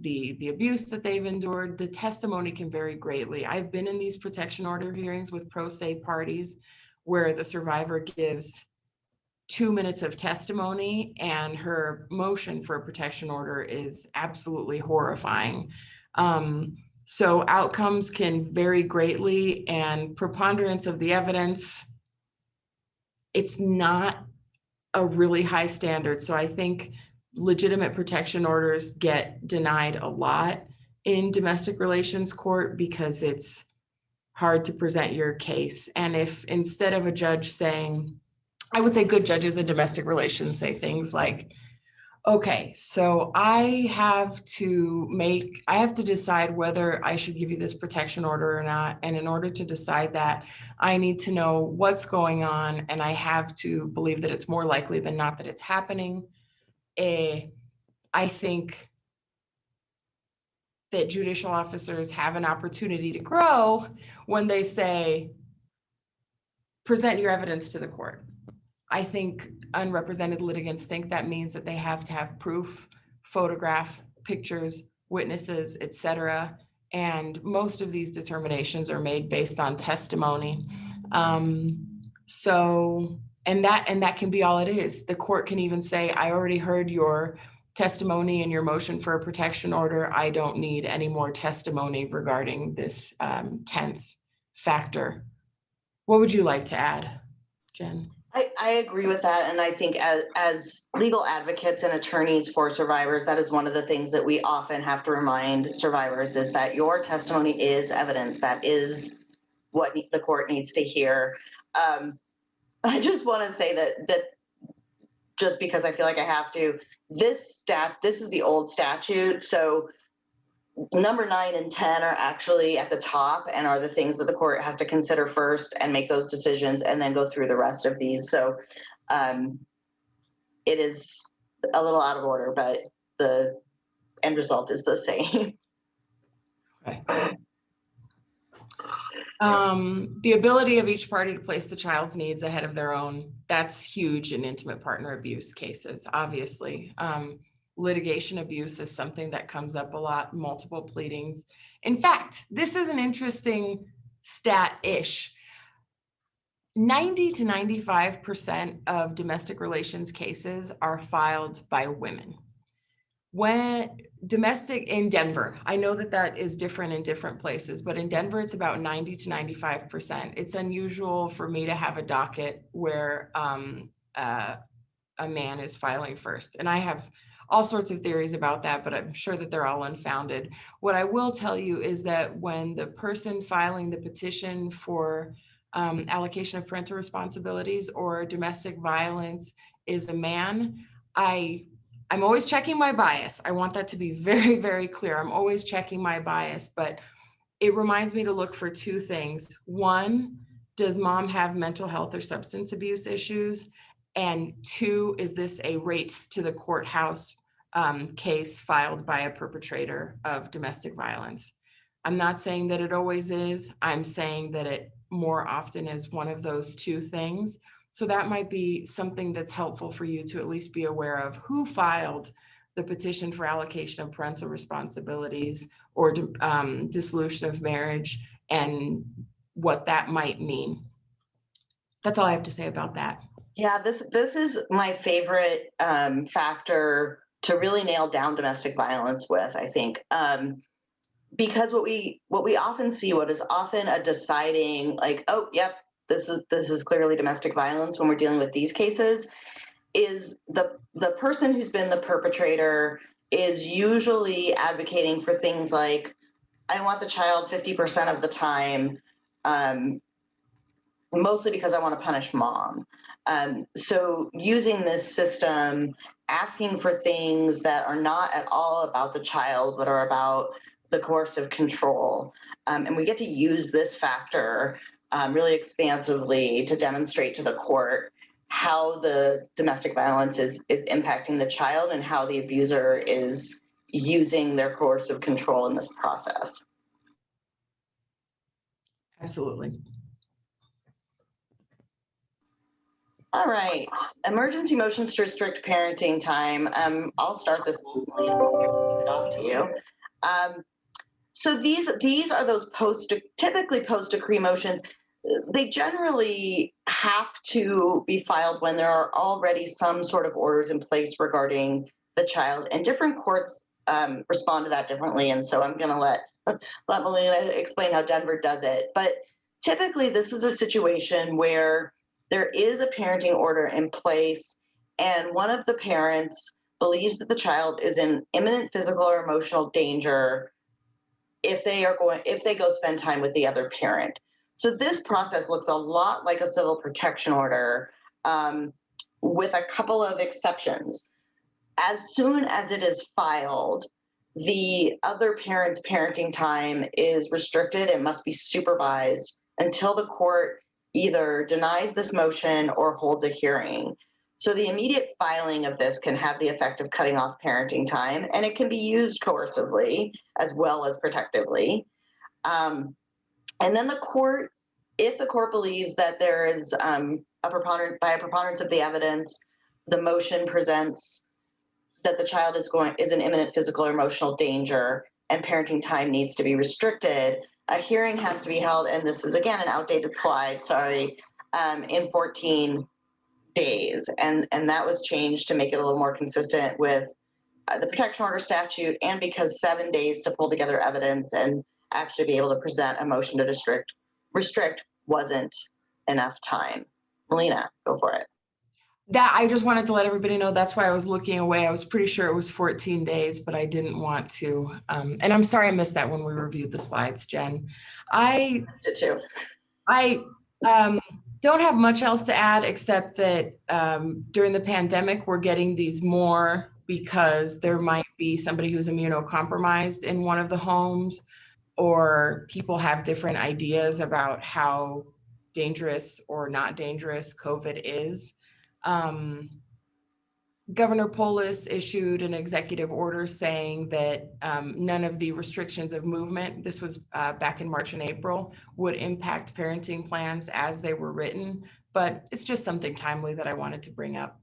the abuse that they've endured. The testimony can vary greatly. I've been in these protection order hearings with pro se parties where the survivor gives 2 minutes of testimony and her motion for a protection order is absolutely horrifying. So outcomes can vary greatly, and preponderance of the evidence, it's not a really high standard. So I think legitimate protection orders get denied a lot in domestic relations court because it's hard to present your case. And if instead of a judge saying, I would say good judges in domestic relations say things like, okay, so I have to decide whether I should give you this protection order or not. And in order to decide that, I need to know what's going on. And I have to believe that it's more likely than not that it's happening. I think that judicial officers have an opportunity to grow when they say, present your evidence to the court. I think unrepresented litigants think that means that they have to have proof, photograph, pictures, witnesses, etc. And most of these determinations are made based on testimony. And that can be all it is. The court can even say, I already heard your testimony and your motion for a protection order. I don't need any more testimony regarding this 10th factor. What would you like to add, Jen? I agree with that. And I think as legal advocates and attorneys for survivors, that is one of the things that we often have to remind survivors is that your testimony is evidence. That is what the court needs to hear. I just want to say that just because I feel like I have to, this is the old statute. So number 9 and 10 are actually at the top and are the things that the court has to consider first and make those decisions and then go through the rest of these. So it is a little out of order, but the end result is the same. Okay. The ability of each party to place the child's needs ahead of their own, that's huge in intimate partner abuse cases, obviously. Litigation abuse is something that comes up a lot, multiple pleadings. In fact, this is an interesting stat-ish. 90 to 95% of domestic relations cases are filed by women. When domestic in Denver, I know that is different in different places, but in Denver, it's about 90 to 95%. It's unusual for me to have a docket where a man is filing first. And I have all sorts of theories about that, but I'm sure that they're all unfounded. What I will tell you is that when the person filing the petition for allocation of parental responsibilities or domestic violence is a man, I'm always checking my bias. I want that to be very, very clear. I'm always checking my bias, but it reminds me to look for 2 things. 1, does mom have mental health or substance abuse issues? And 2, is this a race to the courthouse case filed by a perpetrator of domestic violence? I'm not saying that it always is. I'm saying that it more often is one of those 2 things. So that might be something that's helpful for you to at least be aware of who filed the petition for allocation of parental responsibilities or dissolution of marriage and what that might mean. That's all I have to say about that. Yeah, this is my favorite factor to really nail down domestic violence with, I think. Because what we often see, what is often a deciding like, oh, yep, this is clearly domestic violence when we're dealing with these cases, is the person who's been the perpetrator is usually advocating for things like, I want the child 50% of the time, mostly because I want to punish mom. So using this system, asking for things that are not at all about the child, but are about the coercive control. And we get to use this factor really expansively to demonstrate to the court how the domestic violence is impacting the child and how the abuser is using their coercive control in this process. Absolutely. All right, emergency motions to restrict parenting time. I'll start this and hand it off to you. So these are those typically post-decree motions. They generally have to be filed when there are already some sort of orders in place regarding the child, and different courts respond to that differently. And so I'm going to let Melina explain how Denver does it. But typically, this is a situation where there is a parenting order in place, and one of the parents believes that the child is in imminent physical or emotional danger if they go spend time with the other parent. So this process looks a lot like a civil protection order, with a couple of exceptions. As soon as it is filed, the other parent's parenting time is restricted and must be supervised until the court either denies this motion or holds a hearing. So the immediate filing of this can have the effect of cutting off parenting time, and it can be used coercively as well as protectively. And then the court, if the court believes that there is a preponderance of the evidence, the motion presents that the child is in imminent physical or emotional danger and parenting time needs to be restricted, a hearing has to be held, and this is again an outdated slide, sorry, in 14 days. And that was changed to make it a little more consistent with the protection order statute, and because 7 days to pull together evidence and actually be able to present a motion to restrict wasn't enough time. Melina, go for it. That I just wanted to let everybody know, that's why I was looking away. I was pretty sure it was 14 days, but I didn't want to. And I'm sorry I missed that when we reviewed the slides, Jen. I Missed it too. Don't have much else to add except that during the pandemic, we're getting these more because there might be somebody who's immunocompromised in one of the homes, or people have different ideas about how dangerous or not dangerous COVID is. Governor Polis issued an executive order saying that none of the restrictions of movement, this was back in March and April, would impact parenting plans as they were written, but it's just something timely that I wanted to bring up.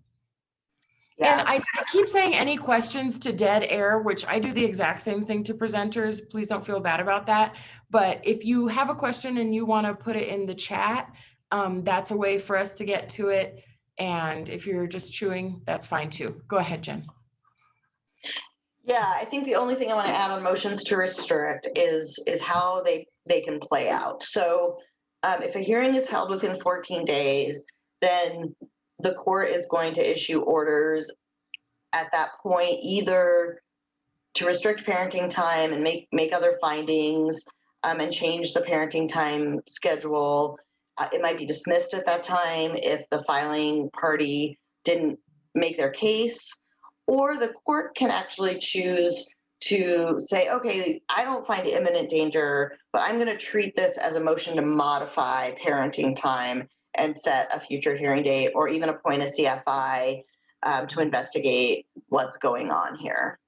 Yeah. And I keep saying any questions to dead air, which I do the exact same thing to presenters. Please don't feel bad about that. But if you have a question and you want to put it in the chat, that's a way for us to get to it. And if you're just chewing, that's fine too. Go ahead, Jen. Yeah, I think the only thing I want to add on motions to restrict is how they can play out. So if a hearing is held within 14 days, then the court is going to issue orders at that point, either to restrict parenting time and make other findings and change the parenting time schedule. It might be dismissed at that time if the filing party didn't make their case, or the court can actually choose to say, okay, I don't find imminent danger, but I'm going to treat this as a motion to modify parenting time and set a future hearing date, or even appoint a CFI to investigate what's going on here.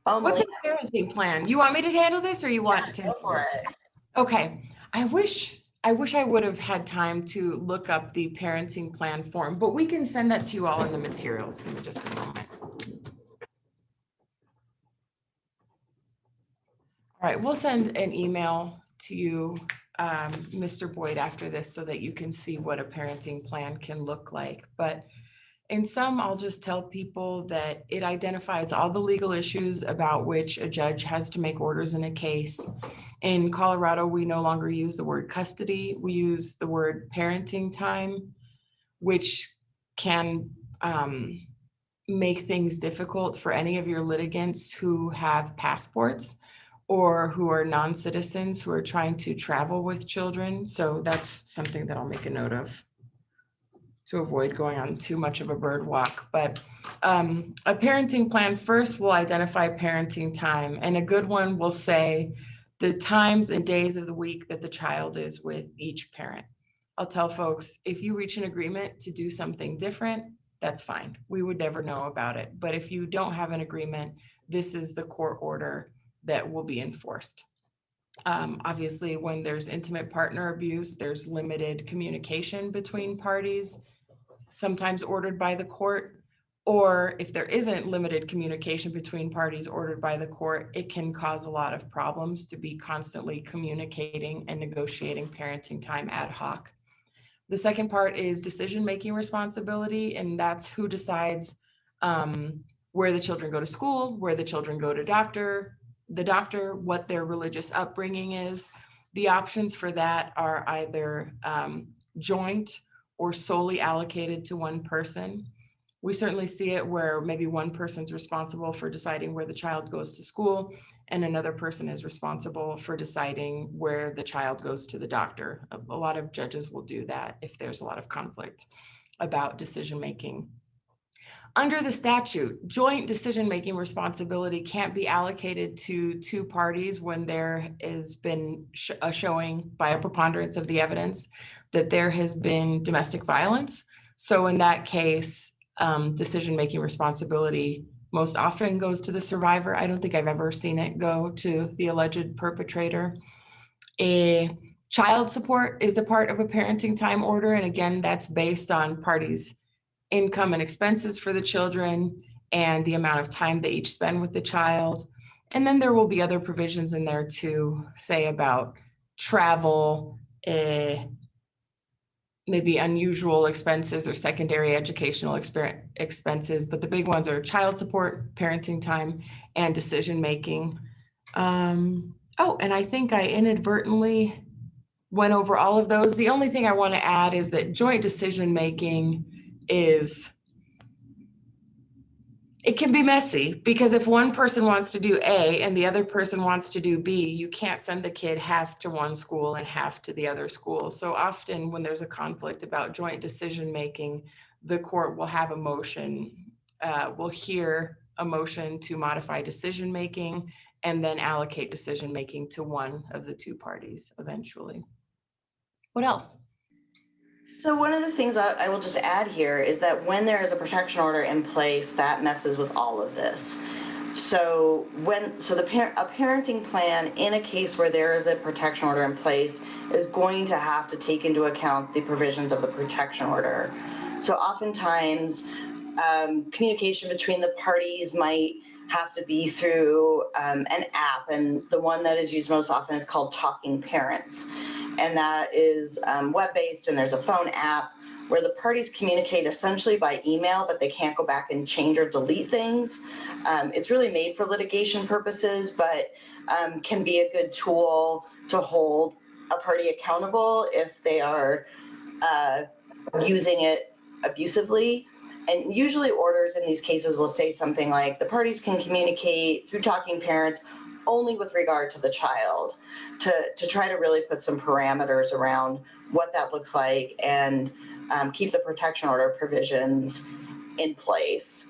Oh, what's a Melina, parenting plan? You want me to handle this, or you want to? go for it. Okay. I wish I would have had time to look up the parenting plan form, but we can send that to you all in the materials. Give me just a moment. All right, we'll send an email to you, Mr. Boyd, after this so that you can see what a parenting plan can look like. But in some, I'll just tell people that it identifies all the legal issues about which a judge has to make orders in a case. In Colorado, we no longer use the word custody. We use the word parenting time, which can make things difficult for any of your litigants who have passports or who are non-citizens who are trying to travel with children. So that's something that I'll make a note of to avoid going on too much of a bird walk. But a parenting plan first will identify parenting time, and a good one will say the times and days of the week that the child is with each parent. I'll tell folks, if you reach an agreement to do something different, that's fine. We would never know about it. But if you don't have an agreement, this is the court order that will be enforced. Obviously, when there's intimate partner abuse, there's limited communication between parties, sometimes ordered by the court. Or if there isn't limited communication between parties ordered by the court, it can cause a lot of problems to be constantly communicating and negotiating parenting time ad hoc. The second part is decision-making responsibility, and that's who decides where the children go to school, where the children go to the doctor, what their religious upbringing is. The options for that are either joint or solely allocated to one person. We certainly see it where maybe one person's responsible for deciding where the child goes to school, and another person is responsible for deciding where the child goes to the doctor. A lot of judges will do that if there's a lot of conflict about decision-making. Under the statute, joint decision-making responsibility can't be allocated to two parties when there has been a showing by a preponderance of the evidence that there has been domestic violence. So in that case, decision-making responsibility most often goes to the survivor. I don't think I've ever seen it go to the alleged perpetrator. A Child support is a part of a parenting time order. And again, that's based on parties' income and expenses for the children and the amount of time they each spend with the child. And then there will be other provisions in there to say about travel, maybe unusual expenses or secondary educational expenses, but the big ones are child support, parenting time, and decision-making. Oh, and I think I inadvertently went over all of those. The only thing I want to add is that joint decision-making it can be messy, because if one person wants to do A and the other person wants to do B, you can't send the kid half to one school and half to the other school. So often when there's a conflict about joint decision-making, the court will have a motion, will hear a motion to modify decision-making and then allocate decision-making to one of the two parties eventually. What else? So one of the things I will just add here is that when there is a protection order in place, that messes with all of this. So a parenting plan in a case where there is a protection order in place is going to have to take into account the provisions of the protection order. So oftentimes, communication between the parties might have to be through an app, and the one that is used most often is called Talking Parents. And that is web-based, and there's a phone app where the parties communicate essentially by email, but they can't go back and change or delete things. It's really made for litigation purposes, but can be a good tool to hold a party accountable if they are using it abusively. And usually orders in these cases will say something like, the parties can communicate through Talking Parents only with regard to the child, to try to really put some parameters around what that looks like and keep the protection order provisions in place.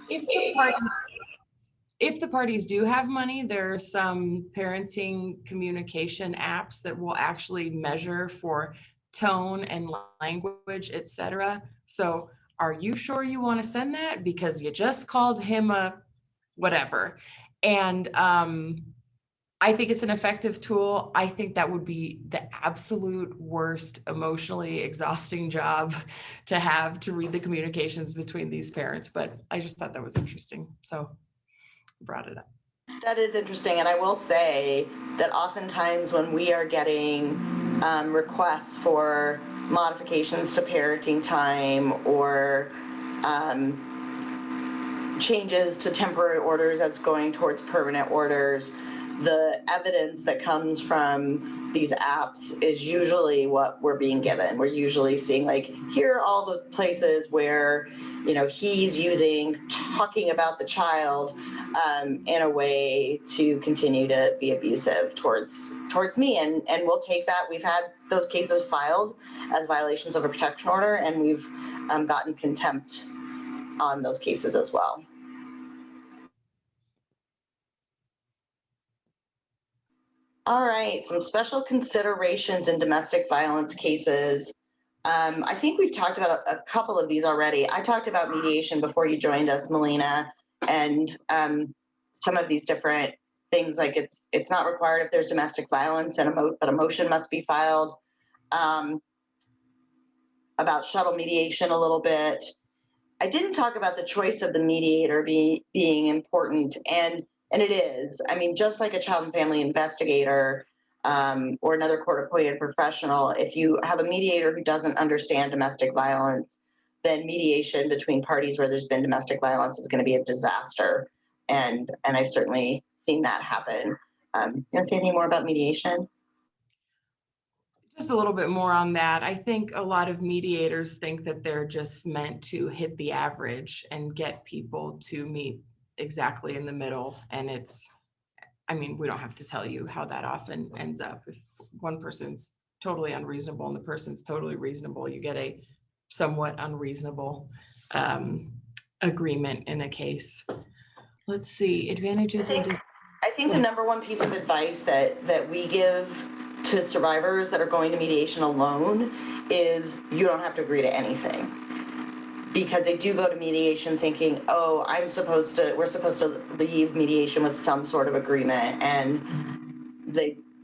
If the parties do have money, there are some parenting communication apps that will actually measure for tone and language, etc. So are you sure you want to send that? Because you just called him a whatever. And I think it's an effective tool. I think that would be the absolute worst, emotionally exhausting job to have to read the communications between these parents. But I just thought that was interesting. So I brought it up. That is interesting. And I will say that oftentimes when we are getting requests for modifications to parenting time or changes to temporary orders that's going towards permanent orders, the evidence that comes from these apps is usually what we're being given. We're usually seeing, like, here are all the places where, you know, he's talking about the child in a way to continue to be abusive towards me. And we'll take that. We've had those cases filed as violations of a protection order, and we've gotten contempt on those cases as well. All right, some special considerations in domestic violence cases. I think we've talked about a couple of these already. I talked about mediation before you joined us, Melina, and some of these different things, like it's not required if there's domestic violence, but a motion must be filed. About shuttle mediation a little bit. I didn't talk about the choice of the mediator being important, and it is. I mean, just like a child and family investigator or another court-appointed professional, if you have a mediator who doesn't understand domestic violence, then mediation between parties where there's been domestic violence is going to be a disaster. And I've certainly seen that happen. You want to say anything more about mediation? Just a little bit more on that. I think a lot of mediators think that they're just meant to hit the average and get people to meet exactly in the middle. And I mean, we don't have to tell you how that often ends up. If one person's totally unreasonable and the person's totally reasonable, you get a somewhat unreasonable agreement in a case. Let's see, advantages. I think the number one piece of advice that we give to survivors that are going to mediation alone is you don't have to agree to anything, because they do go to mediation thinking, oh, we're supposed to leave mediation with some sort of agreement, and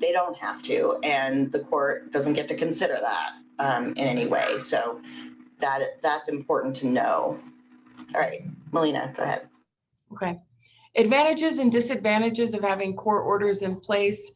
they don't have to, and the court doesn't get to consider that in any way. So that's important to know. All right, Melina, go ahead. Okay. Advantages and disadvantages of having court orders in place.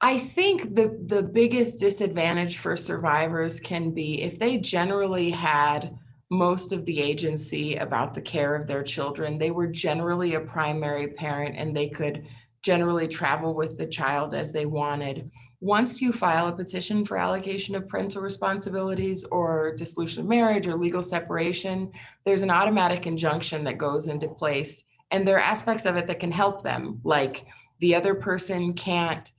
I think the biggest disadvantage for survivors can be if they generally had most of the agency about the care of their children. They were generally a primary parent and they could generally travel with the child as they wanted. Once you file a petition for allocation of parental responsibilities or dissolution of marriage or legal separation, there's an automatic injunction that goes into place. And there are aspects of it that can help them, like the other person can't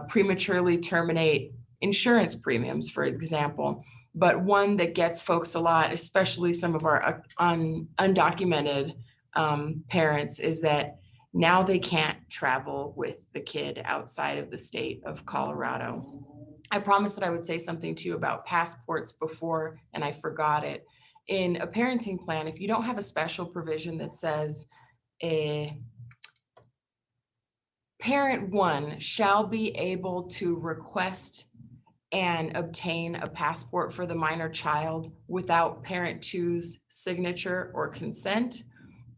prematurely terminate insurance premiums, for example. But one that gets folks a lot, especially some of our undocumented parents, is that now they can't travel with the kid outside of the state of Colorado. I promised that I would say something to you about passports before, and I forgot it. In a parenting plan, if you don't have a special provision that says parent one shall be able to request and obtain a passport for the minor child without parent two's signature or consent,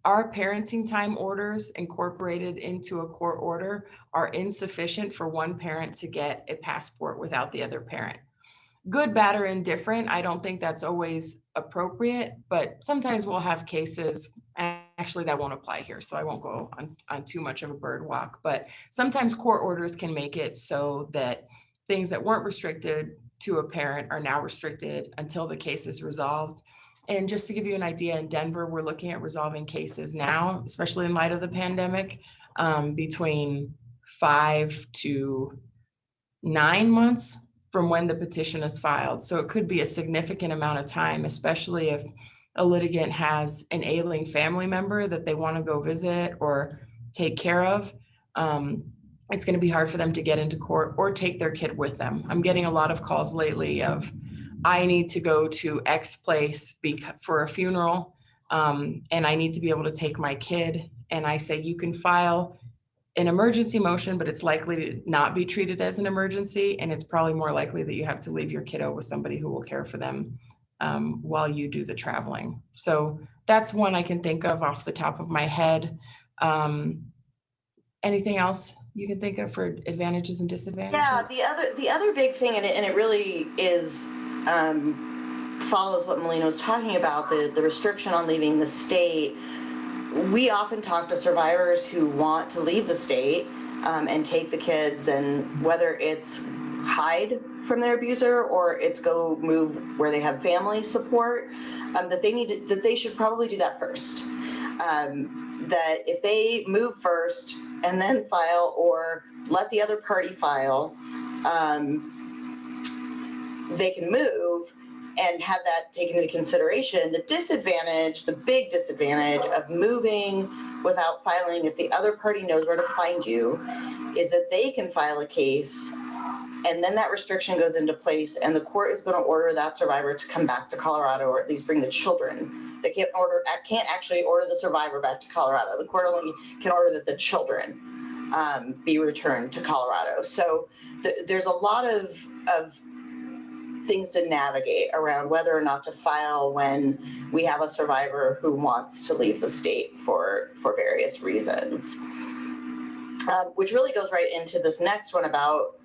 our parenting time orders incorporated into a court order are insufficient for one parent to get a passport without the other parent. Good, bad, or indifferent, I don't think that's always appropriate, but sometimes we'll have cases, and actually that won't apply here, so I won't go on too much of a bird walk, but sometimes court orders can make it so that things that weren't restricted to a parent are now restricted until the case is resolved. And just to give you an idea, in Denver, we're looking at resolving cases now, especially in light of the pandemic, between 5 to 9 months from when the petition is filed. So it could be a significant amount of time, especially if a litigant has an ailing family member that they want to go visit or take care of. It's going to be hard for them to get into court or take their kid with them. I'm getting a lot of calls lately of, I need to go to X place for a funeral, and I need to be able to take my kid. And I say, you can file an emergency motion, but it's likely to not be treated as an emergency. And it's probably more likely that you have to leave your kiddo with somebody who will care for them while you do the traveling. So that's one I can think of off the top of my head. Anything else you can think of for advantages and disadvantages? Yeah, the other big thing, and it really is follows what Melina was talking about, the restriction on leaving the state. We often talk to survivors who want to leave the state and take the kids, and whether it's hide from their abuser or it's go move where they have family support, that they should probably do that first. That if they move first and then file, or let the other party file, they can move and have that taken into consideration. The big disadvantage of moving without filing, if the other party knows where to find you, is that they can file a case and then that restriction goes into place and the court is going to order that survivor to come back to Colorado, or at least bring the children. They can't actually order the survivor back to Colorado. The court only can order that the children be returned to Colorado. So there's a lot of things to navigate around whether or not to file when we have a survivor who wants to leave the state for various reasons. Which really goes right into this next one about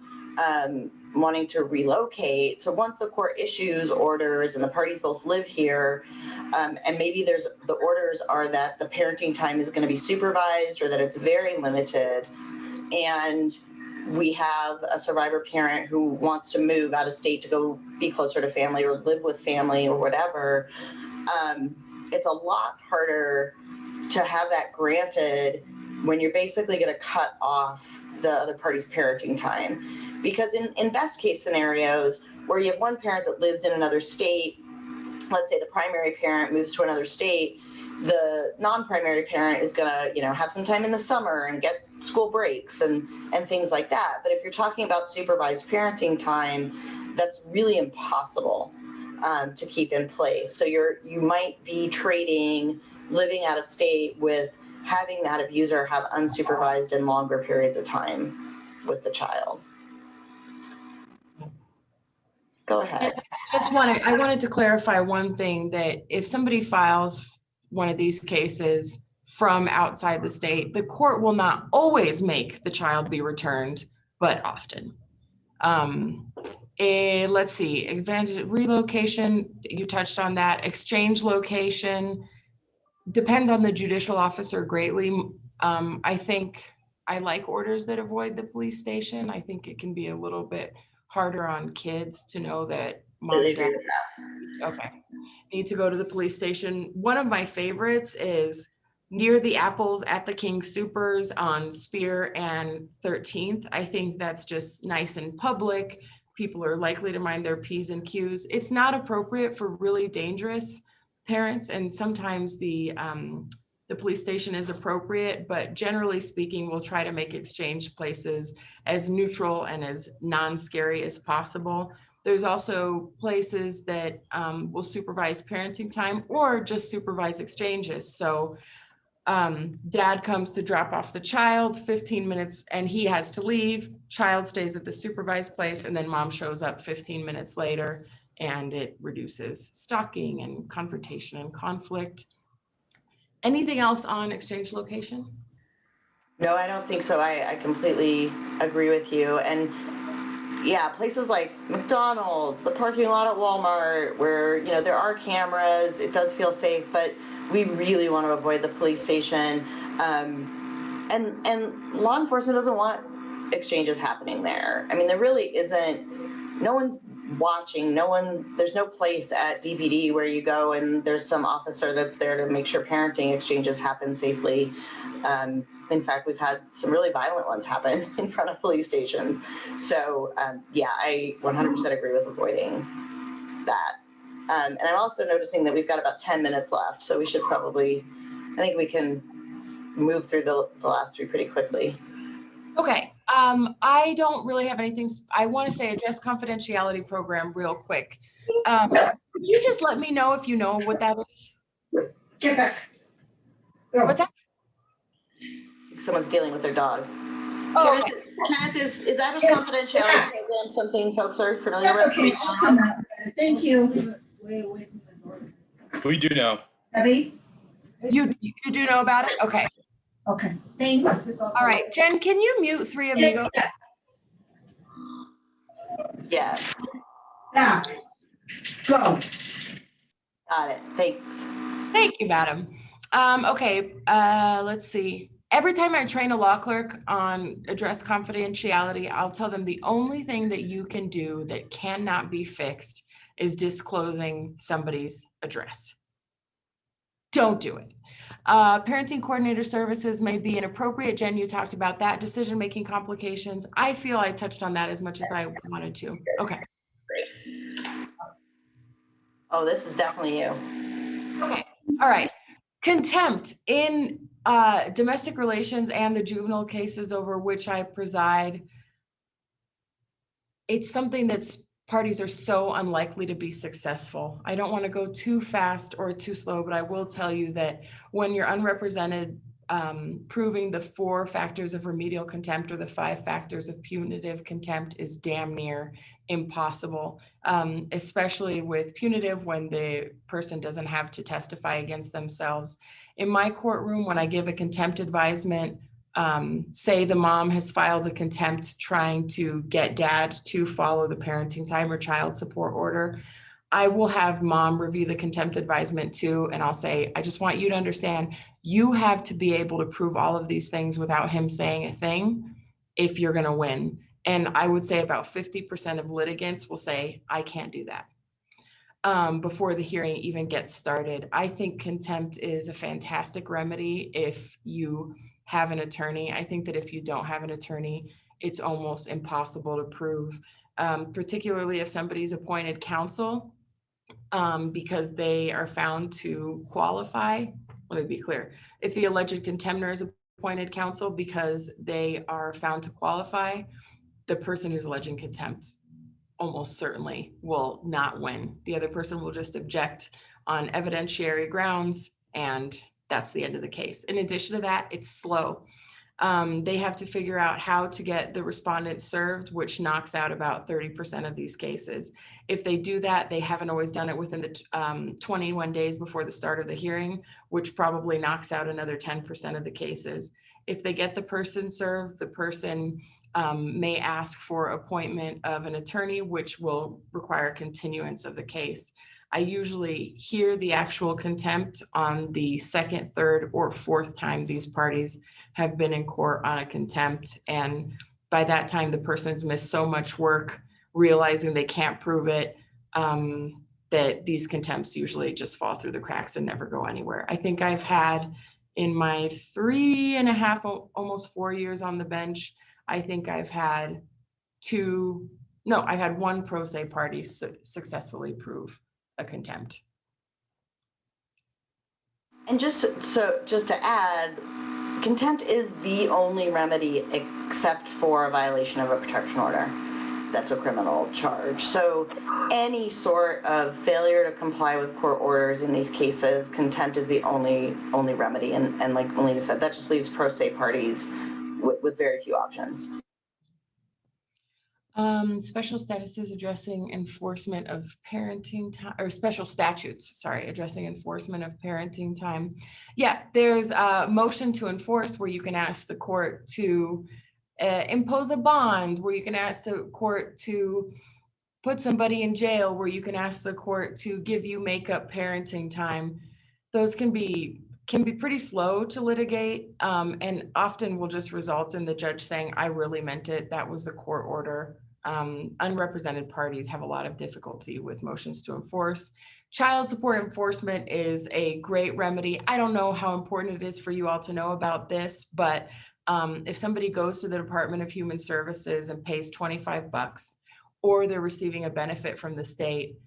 wanting to relocate. So once the court issues orders and the parties both live here, and maybe the orders are that the parenting time is going to be supervised or that it's very limited, and we have a survivor parent who wants to move out of state to go be closer to family or live with family or whatever, it's a lot harder to have that granted when you're basically going to cut off the other party's parenting time. Because in best case scenarios, where you have one parent that lives in another state, let's say the primary parent moves to another state, the non-primary parent is going to, have some time in the summer and get school breaks and things like that. But if you're talking about supervised parenting time, that's really impossible to keep in place. So you might be trading living out of state with having that abuser have unsupervised and longer periods of time with the child. Go ahead. I wanted to clarify one thing, that if somebody files one of these cases from outside the state, the court will not always make the child be returned, but often. Let's see, advantage relocation, you touched on that. Exchange location depends on the judicial officer greatly. I think I like orders that avoid the police station. I think it can be a little bit harder on kids to know that mom and dad need to go to the police station. One of my favorites is near the apples at the King Supers on Spear and 13th. I think that's just nice and public. People are likely to mind their P's and Q's. It's not appropriate for really dangerous parents, and sometimes the police station is appropriate, but generally speaking, we'll try to make exchange places as neutral and as non-scary as possible. There's also places that will supervise parenting time or just supervise exchanges. So dad comes to drop off the child, 15 minutes, and he has to leave. Child stays at the supervised place, and then mom shows up 15 minutes later, and it reduces stalking and confrontation and conflict. Anything else on exchange location? No, I don't think so. I completely agree with you. And yeah, places like McDonald's, the parking lot at Walmart, where, you know, there are cameras, it does feel safe, but we really want to avoid the police station. And law enforcement doesn't want exchanges happening there. I mean, there really isn't, no one's watching, there's no place at DPD where you go and there's some officer that's there to make sure parenting exchanges happen safely. In fact, we've had some really violent ones happen in front of police stations. So yeah, I 100% agree with avoiding that. And I'm also noticing that we've got about 10 minutes left, so we should probably, I think we can move through the last three pretty quickly. Okay, I don't really have anything. I want to say address confidentiality program real quick. Could you just let me know if you know what that is? Get back. Go. What's that? Someone's dealing with their dog. Oh, Kenneth, is that a Yes. confidentiality program, something folks are familiar That's with? okay, I'll come out. Thank you. We do know. Debbie? you do know about it? Okay. Okay, thanks. All right, Jen, can you mute Three Amigos? Yeah, Back. Go. got it. Thanks. Thank you, madam. Okay, let's see. Every time I train a law clerk on address confidentiality, I'll tell them the only thing that you can do that cannot be fixed is disclosing somebody's address. Don't do it. Parenting coordinator services may be inappropriate. Jen, you talked about that. Decision-making complications. I feel I touched on that as much as I wanted to. Okay. Oh, this is definitely you. Okay. All right. Contempt in domestic relations and the juvenile cases over which I preside. It's something that's parties are so unlikely to be successful. I don't want to go too fast or too slow, but I will tell you that when you're unrepresented, proving the 4 factors of remedial contempt or the 5 factors of punitive contempt is damn near impossible, especially with punitive when the person doesn't have to testify against themselves. In my courtroom, when I give a contempt advisement, say the mom has filed a contempt trying to get dad to follow the parenting time or child support order, I will have mom review the contempt advisement too. And I'll say, I just want you to understand, you have to be able to prove all of these things without him saying a thing if you're going to win. And I would say about 50% of litigants will say, I can't do that before the hearing even gets started. I think contempt is a fantastic remedy if you have an attorney. I think that if you don't have an attorney, it's almost impossible to prove, particularly if somebody's appointed counsel because they are found to qualify. Let me be clear. If the alleged contemptor is appointed counsel because they are found to qualify, the person who's alleging contempt almost certainly will not win. The other person will just object on evidentiary grounds and that's the end of the case. In addition to that, it's slow. They have to figure out how to get the respondent served, which knocks out about 30% of these cases. If they do that, they haven't always done it within the 21 days before the start of the hearing, which probably knocks out another 10% of the cases. If they get the person served, the person may ask for appointment of an attorney, which will require continuance of the case. I usually hear the actual contempt on the second, third, or fourth time these parties have been in court on a contempt. And by that time, the person's missed so much work realizing they can't prove it, that these contempts usually just fall through the cracks and never go anywhere. I think I've had, in my 3.5, almost 4 years on the bench, I think I've had I've had one pro se party successfully prove a contempt. And just to add, contempt is the only remedy except for a violation of a protection order. That's a criminal charge. So any sort of failure to comply with court orders in these cases, contempt is the only remedy. And like Melina said, that just leaves pro se parties with very few options. Special statuses addressing enforcement of parenting time, or special statutes, sorry, addressing enforcement of parenting time. Yeah, there's a motion to enforce where you can ask the court to impose a bond, where you can ask the court to put somebody in jail, where you can ask the court to give you makeup parenting time. Those can be pretty slow to litigate, and often will just result in the judge saying, I really meant it, that was the court order. Unrepresented parties have a lot of difficulty with motions to enforce. Child support enforcement is a great remedy. I don't know how important it is for you all to know about this, but if somebody goes to the Department of Human Services and pays $25, or they're receiving a benefit from the state,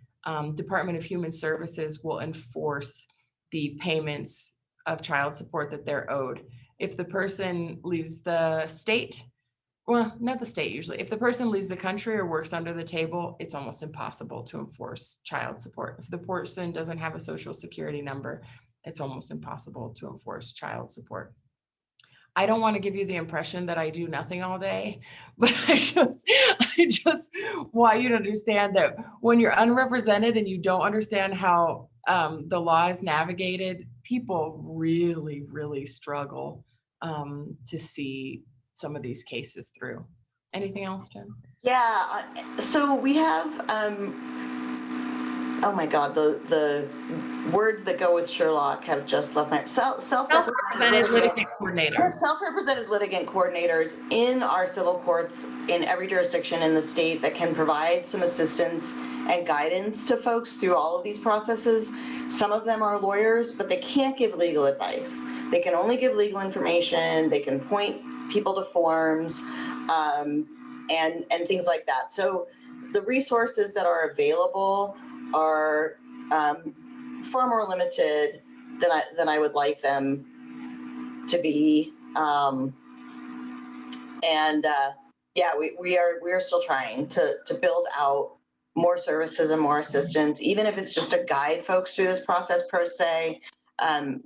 Department of Human Services will enforce the payments of child support that they're owed. If the person leaves the state, well, not the state usually, if the person leaves the country or works under the table, it's almost impossible to enforce child support. If the person doesn't have a social security number, it's almost impossible to enforce child support. I don't want to give you the impression that I do nothing all day, but I just want you to understand that when you're unrepresented and you don't understand how the law is navigated, people really, really struggle to see some of these cases through. Anything else, Jen? Yeah, so we have, oh my God, the words that go with Sherlock have just left my, Self-represented litigant coordinator. Self-represented litigant coordinators in our civil courts in every jurisdiction in the state that can provide some assistance and guidance to folks through all of these processes. Some of them are lawyers, but they can't give legal advice. They can only give legal information. They can point people to forms and things like that. So the resources that are available are far more limited than I would like them to be. Yeah, we are still trying to build out more services and more assistance, even if it's just to guide folks through this process per se.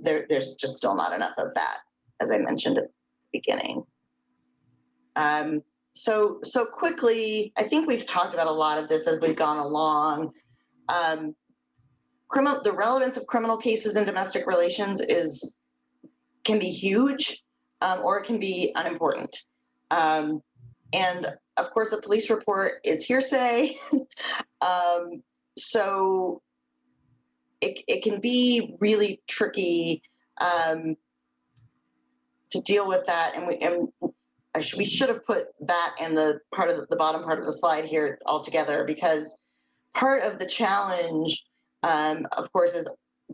There's just still not enough of that, as I mentioned at the beginning. So quickly, I think we've talked about a lot of this as we've gone along. The relevance of criminal cases in domestic relations can be huge, or it can be unimportant. And of course, a police report is hearsay. So it can be really tricky to deal with that. And we should have put that and the bottom part of the slide here all together, because part of the challenge, of course, is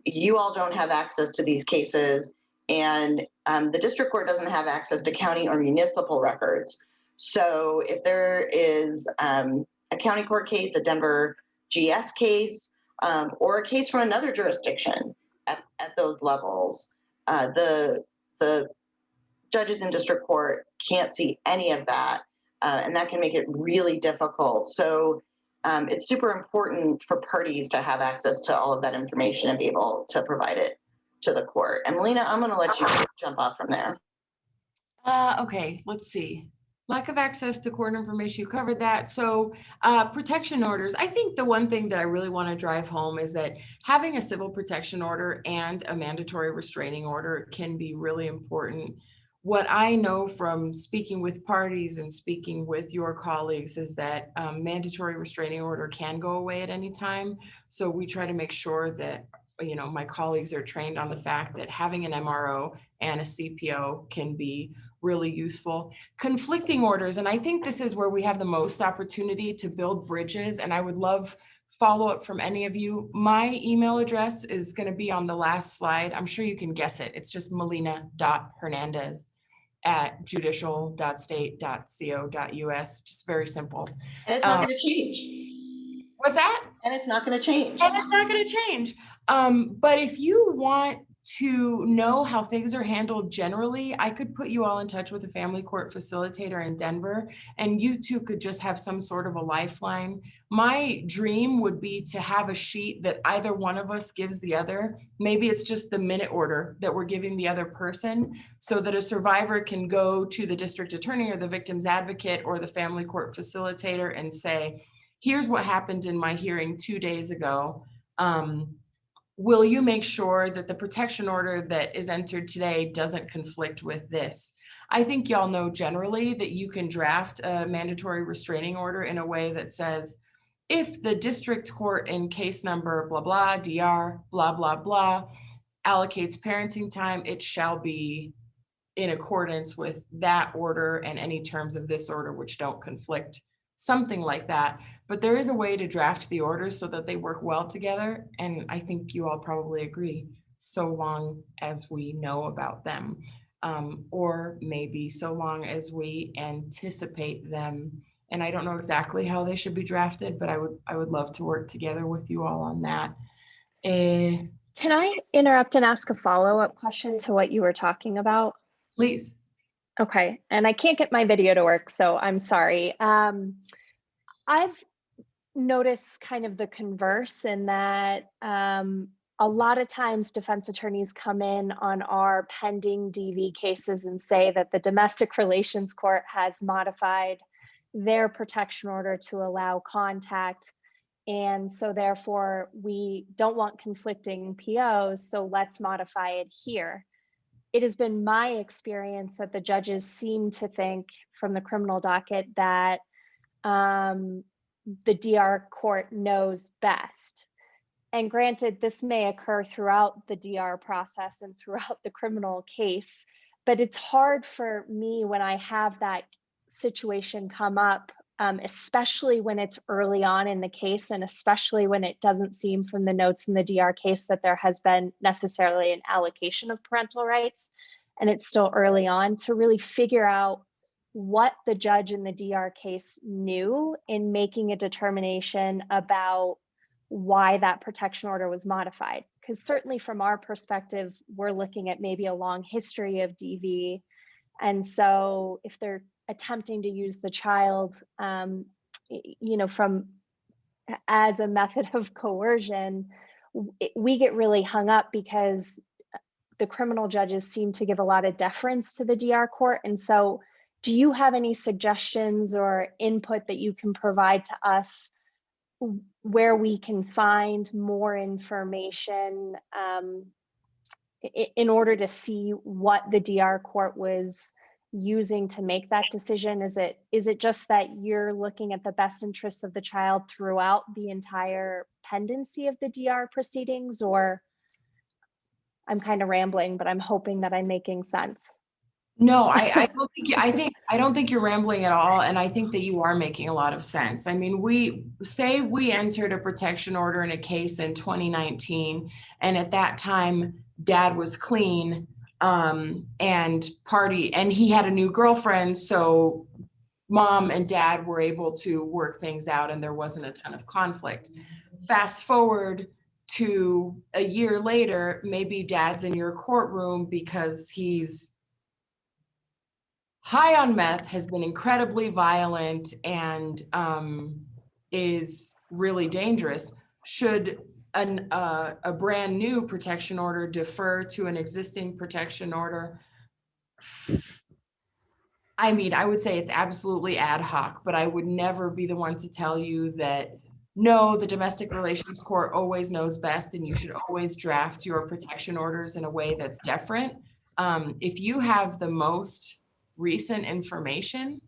you all don't have access to these cases, and the district court doesn't have access to county or municipal records. So if there is a county court case, a Denver GS case, or a case from another jurisdiction at those levels, the judges in district court can't see any of that, and that can make it really difficult. So it's super important for parties to have access to all of that information and be able to provide it to the court. And Melina, I'm going to let you jump off from there. Okay, let's see. Lack of access to court information, you covered that. So protection orders, I think the one thing that I really want to drive home is that having a civil protection order and a mandatory restraining order can be really important. What I know from speaking with parties and speaking with your colleagues is that mandatory restraining order can go away at any time. So we try to make sure that, you know, my colleagues are trained on the fact that having an MRO and a CPO can be really useful. Conflicting orders, and I think this is where we have the most opportunity to build bridges, and I would love follow-up from any of you. My email address is going to be on the last slide. I'm sure you can guess it. It's just melina.hernandez@judicial.state.co.us. Just very simple. And it's not going to change. What's that? And it's not going to change. And it's not going to change. But if you want to know how things are handled generally, I could put you all in touch with a family court facilitator in Denver, and you two could just have some sort of a lifeline. My dream would be to have a sheet that either one of us gives the other. Maybe it's just the minute order that we're giving the other person, so that a survivor can go to the district attorney or the victim's advocate or the family court facilitator and say, here's what happened in my hearing 2 days ago. Will you make sure that the protection order that is entered today doesn't conflict with this? I think y'all know generally that you can draft a mandatory restraining order in a way that says, if the district court in case number blah, blah, DR, blah, blah, blah, allocates parenting time, it shall be in accordance with that order and any terms of this order which don't conflict, something like that. But there is a way to draft the orders so that they work well together. And I think you all probably agree, so long as we know about them, or maybe so long as we anticipate them. And I don't know exactly how they should be drafted, but I would love to work together with you all on that. Can I interrupt and ask a follow-up question to what you were talking about? Please. Okay, and I can't get my video to work, so I'm sorry. I've noticed kind of the converse in that a lot of times defense attorneys come in on our pending DV cases and say that the domestic relations court has modified their protection order to allow contact. And so therefore we don't want conflicting POs, so let's modify it here. It has been my experience that the judges seem to think from the criminal docket that the DR court knows best. And granted, this may occur throughout the DR process and throughout the criminal case, but it's hard for me when I have that situation come up, especially when it's early on in the case, and especially when it doesn't seem from the notes in the DR case that there has been necessarily an allocation of parental rights, and it's still early on, to really figure out what the judge in the DR case knew in making a determination about why that protection order was modified. Because certainly from our perspective, we're looking at maybe a long history of DV. And so if they're attempting to use the child, from as a method of coercion, we get really hung up because the criminal judges seem to give a lot of deference to the DR court. And so do you have any suggestions or input that you can provide to us where we can find more information in order to see what the DR court was using to make that decision? Is it just that you're looking at the best interests of the child throughout the entire pendency of the DR proceedings? Or I'm kind of rambling, but I'm hoping that I'm making sense. No, I don't think you're rambling at all. And I think that you are making a lot of sense. I mean, we entered a protection order in a case in 2019. And at that time, dad was clean and he had a new girlfriend. So mom and dad were able to work things out and there wasn't a ton of conflict. Fast forward to a year later, maybe dad's in your courtroom because he's high on meth, has been incredibly violent, and is really dangerous. Should a brand new protection order defer to an existing protection order? I mean, I would say it's absolutely ad hoc, but I would never be the one to tell you that, no, the domestic relations court always knows best and you should always draft your protection orders in a way that's different. If you have the most recent information,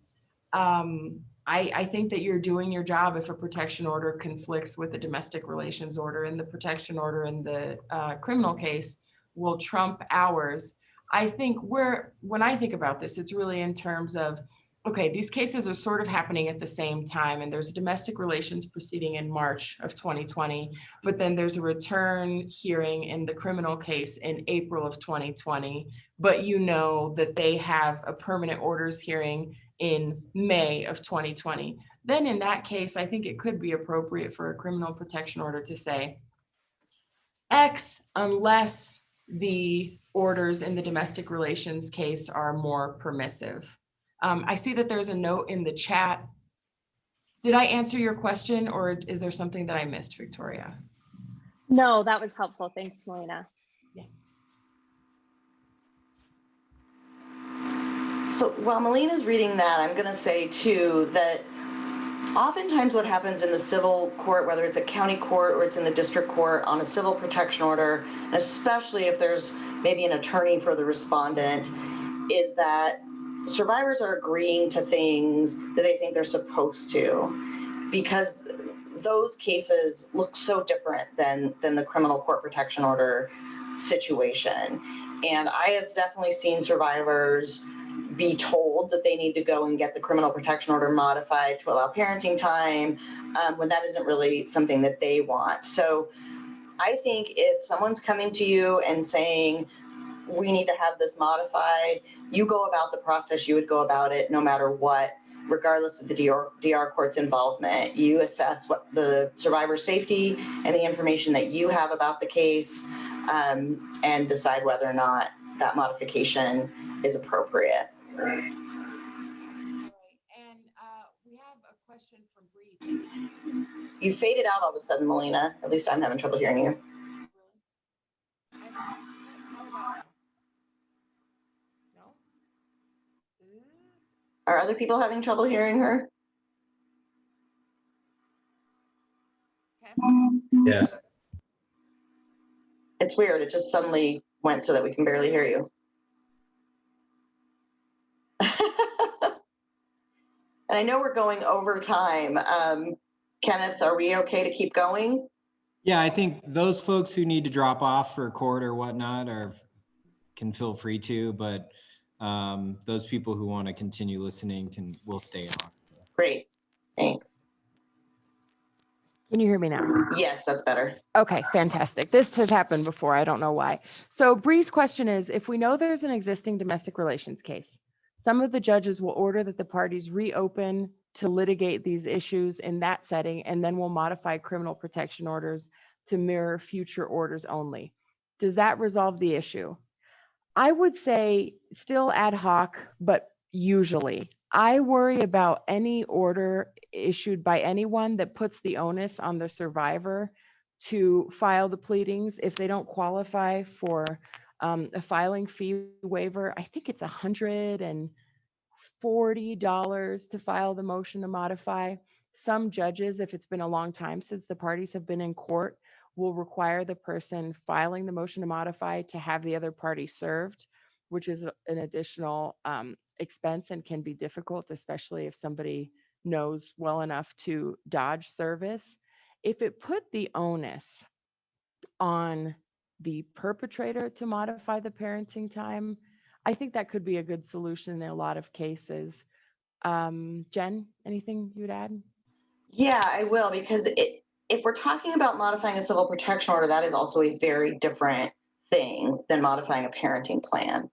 I think that you're doing your job if a protection order conflicts with the domestic relations order, and the protection order in the criminal case will trump ours. I think when I think about this, it's really in terms of, okay, these cases are sort of happening at the same time, and there's a domestic relations proceeding in March of 2020, but then there's a return hearing in the criminal case in April of 2020, but you know that they have a permanent orders hearing in May of 2020. Then in that case, I think it could be appropriate for a criminal protection order to say X, unless the orders in the domestic relations case are more permissive. I see that there's a note in the chat. Did I answer your question, or is there something that I missed, Victoria? No, that was helpful. Thanks, Melina. So while Melina's reading that, I'm going to say too that oftentimes what happens in the civil court, whether it's a county court or it's in the district court on a civil protection order, especially if there's maybe an attorney for the respondent, is that survivors are agreeing to things that they think they're supposed to, because those cases look so different than the criminal court protection order situation. And I have definitely seen survivors be told that they need to go and get the criminal protection order modified to allow parenting time, when that isn't really something that they want. So I think if someone's coming to you and saying, we need to have this modified, you go about the process you would go about it no matter what, regardless of the DR court's involvement. You assess what the survivor safety and the information that you have about the case, and decide whether or not that modification is appropriate. All right. And we have a question from Bree. You faded out all of a sudden, Melina. At least I'm having trouble hearing you. How about now? No? Are other people having trouble hearing her? Test. Yes. It's weird. It just suddenly went so that we can barely hear you. And I know we're going over time. Kenneth, are we okay to keep going? Yeah, I think those folks who need to drop off for court or whatnot can feel free to, but those people who want to continue listening will stay on. Great, thanks. Can you hear me now? Yes, that's better. Okay, fantastic. This has happened before. I don't know why. So Bree's question is, if we know there's an existing domestic relations case, some of the judges will order that the parties reopen to litigate these issues in that setting, and then will modify criminal protection orders to mirror future orders only. Does that resolve the issue? I would say still ad hoc, but usually. I worry about any order issued by anyone that puts the onus on the survivor to file the pleadings if they don't qualify for a filing fee waiver. I think it's $140 to file the motion to modify. Some judges, if it's been a long time since the parties have been in court, will require the person filing the motion to modify to have the other party served, which is an additional expense and can be difficult, especially if somebody knows well enough to dodge service. If it put the onus on the perpetrator to modify the parenting time, I think that could be a good solution in a lot of cases. Jen, anything you'd add? Yeah, I will, because if we're talking about modifying a civil protection order, that is also a very different thing than modifying a parenting plan.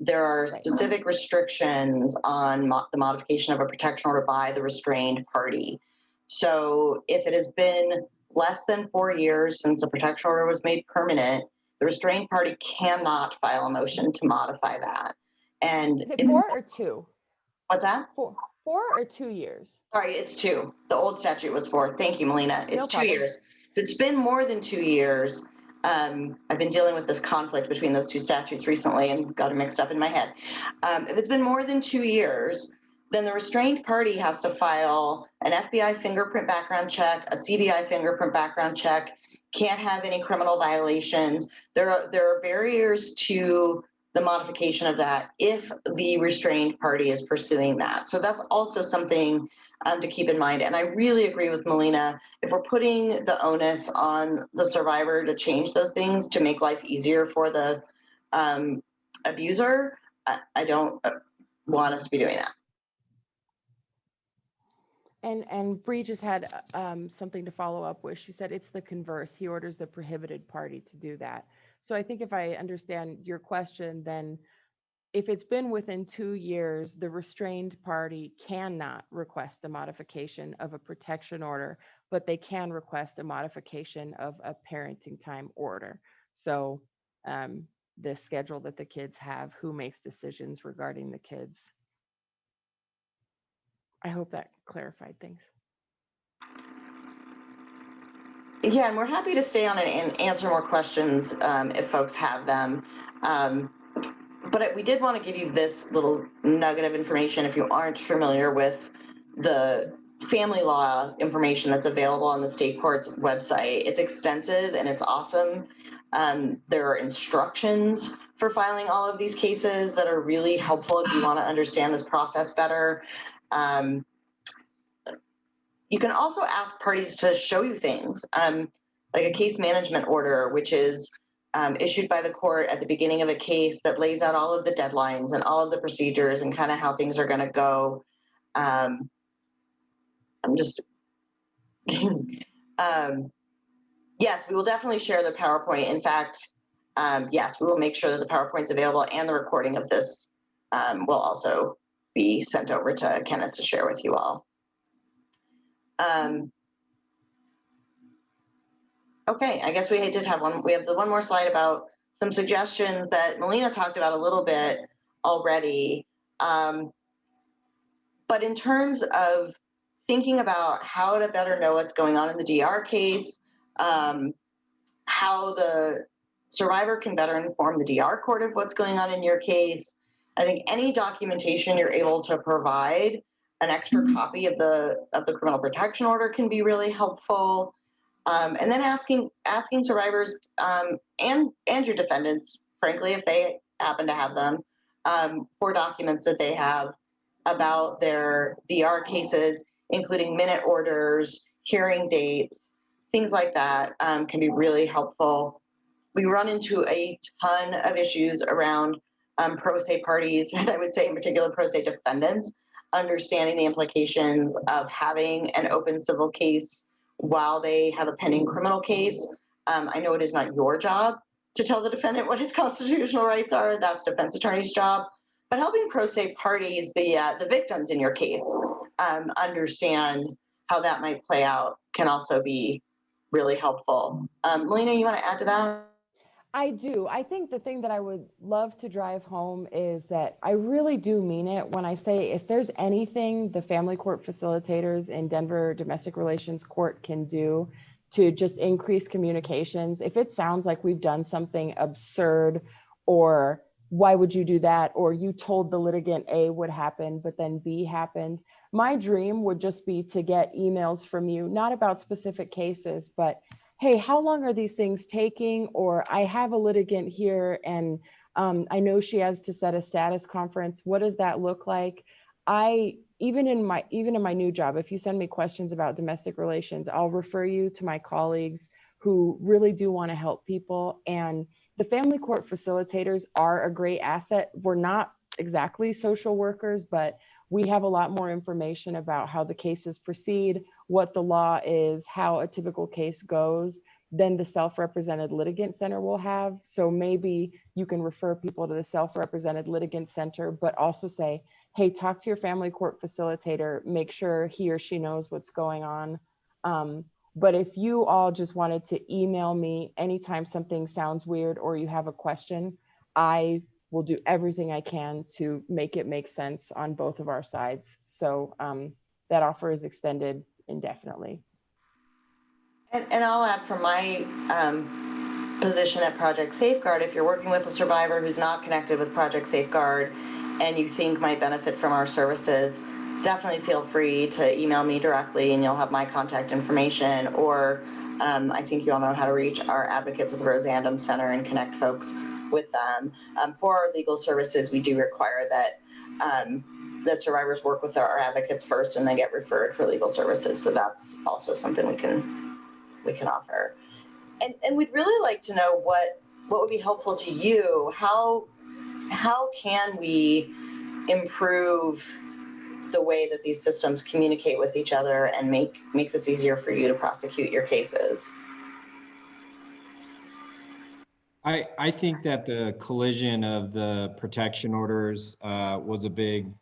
There are specific restrictions on the modification of a protection order by the restrained party. So if it has been less than 4 years since a protection order was made permanent, the restrained party cannot file a motion to modify that. And Is it 4 or 2? What's that? 4 or 2 years? Sorry, it's 2. The old statute was 4. Thank you, Melina. It's No 2 problem. years. it's been more than 2 years, I've been dealing with this conflict between those two statutes recently and got them mixed up in my head. If it's been more than 2 years, then the restrained party has to file an FBI fingerprint background check, a CBI fingerprint background check, can't have any criminal violations. There are barriers to the modification of that if the restrained party is pursuing that. So that's also something to keep in mind. And I really agree with Melina. If we're putting the onus on the survivor to change those things to make life easier for the abuser, I don't want us to be doing that. And Bree just had something to follow up with. She said it's the converse. He orders the prohibited party to do that. So I think if I understand your question, then if it's been within 2 years, the restrained party cannot request a modification of a protection order, but they can request a modification of a parenting time order. So the schedule that the kids have, who makes decisions regarding the kids. I hope that clarified things. Yeah, and we're happy to stay on and answer more questions if folks have them. But we did want to give you this little nugget of information if you aren't familiar with the family law information that's available on the state court's website. It's extensive and it's awesome. There are instructions for filing all of these cases that are really helpful if you want to understand this process better. You can also ask parties to show you things, like a case management order, which is issued by the court at the beginning of a case that lays out all of the deadlines and all of the procedures and kind of how things are going to go. I'm just, yes, we will definitely share the PowerPoint. In fact, yes, we will make sure that the PowerPoint's available and the recording of this will also be sent over to Kenneth to share with you all. Okay, I guess we did have one. We have the one more slide about some suggestions that Melina talked about a little bit already. But in terms of thinking about how to better know what's going on in the DR case, how the survivor can better inform the DR court of what's going on in your case, I think any documentation you're able to provide, an extra copy of the criminal protection order can be really helpful. And then asking survivors and your defendants, frankly, if they happen to have them, for documents that they have about their DR cases, including minute orders, hearing dates, things like that can be really helpful. We run into a ton of issues around pro se parties, and I would say in particular pro se defendants, understanding the implications of having an open civil case while they have a pending criminal case. I know it is not your job to tell the defendant what his constitutional rights are. That's defense attorney's job. But helping pro se parties, the victims in your case, understand how that might play out can also be really helpful. Melina, you want to add to that? I do. I think the thing that I would love to drive home is that I really do mean it when I say if there's anything the family court facilitators in Denver Domestic Relations Court can do to just increase communications, if it sounds like we've done something absurd or why would you do that, or you told the litigant A would happen, but then B happened, my dream would just be to get emails from you, not about specific cases, but hey, how long are these things taking? Or I have a litigant here and I know she has to set a status conference. What does that look like? Even in my new job, if you send me questions about domestic relations, I'll refer you to my colleagues who really do want to help people. And the family court facilitators are a great asset. We're not exactly social workers, but we have a lot more information about how the cases proceed, what the law is, how a typical case goes than the self-represented litigant center will have. So maybe you can refer people to the self-represented litigant center, but also say, hey, talk to your family court facilitator, make sure he or she knows what's going on. But if you all just wanted to email me anytime something sounds weird or you have a question, I will do everything I can to make it make sense on both of our sides. So that offer is extended indefinitely. And I'll add from my position at Project Safeguard, if you're working with a survivor who's not connected with Project Safeguard and you think might benefit from our services, definitely feel free to email me directly and you'll have my contact information. Or I think you all know how to reach our advocates at the Rosandum Center and connect folks with them. For our legal services, we do require that that survivors work with our advocates first and then get referred for legal services. So that's also something we can offer. And we'd really like to know what would be helpful to you. How can we improve the way that these systems communicate with each other and make this easier for you to prosecute your cases? I think that the collision of the protection orders was a big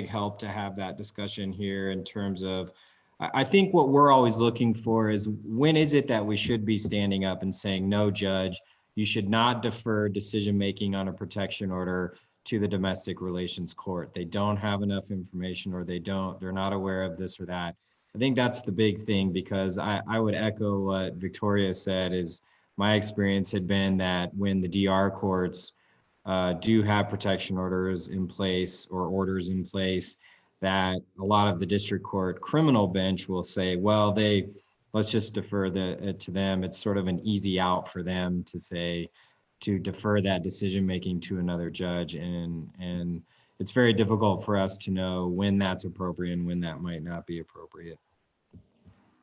help to have that discussion here in terms of, I think what we're always looking for is when is it that we should be standing up and saying, no, judge, you should not defer decision-making on a protection order to the domestic relations court. They don't have enough information, or they're not aware of this or that. I think that's the big thing, because I would echo what Victoria said. Is my experience had been that when the DR courts do have protection orders in place or orders in place, that a lot of the district court criminal bench will say, well, let's just defer to them. It's sort of an easy out for them to say, to defer that decision making to another judge. And it's very difficult for us to know when that's appropriate and when that might not be appropriate.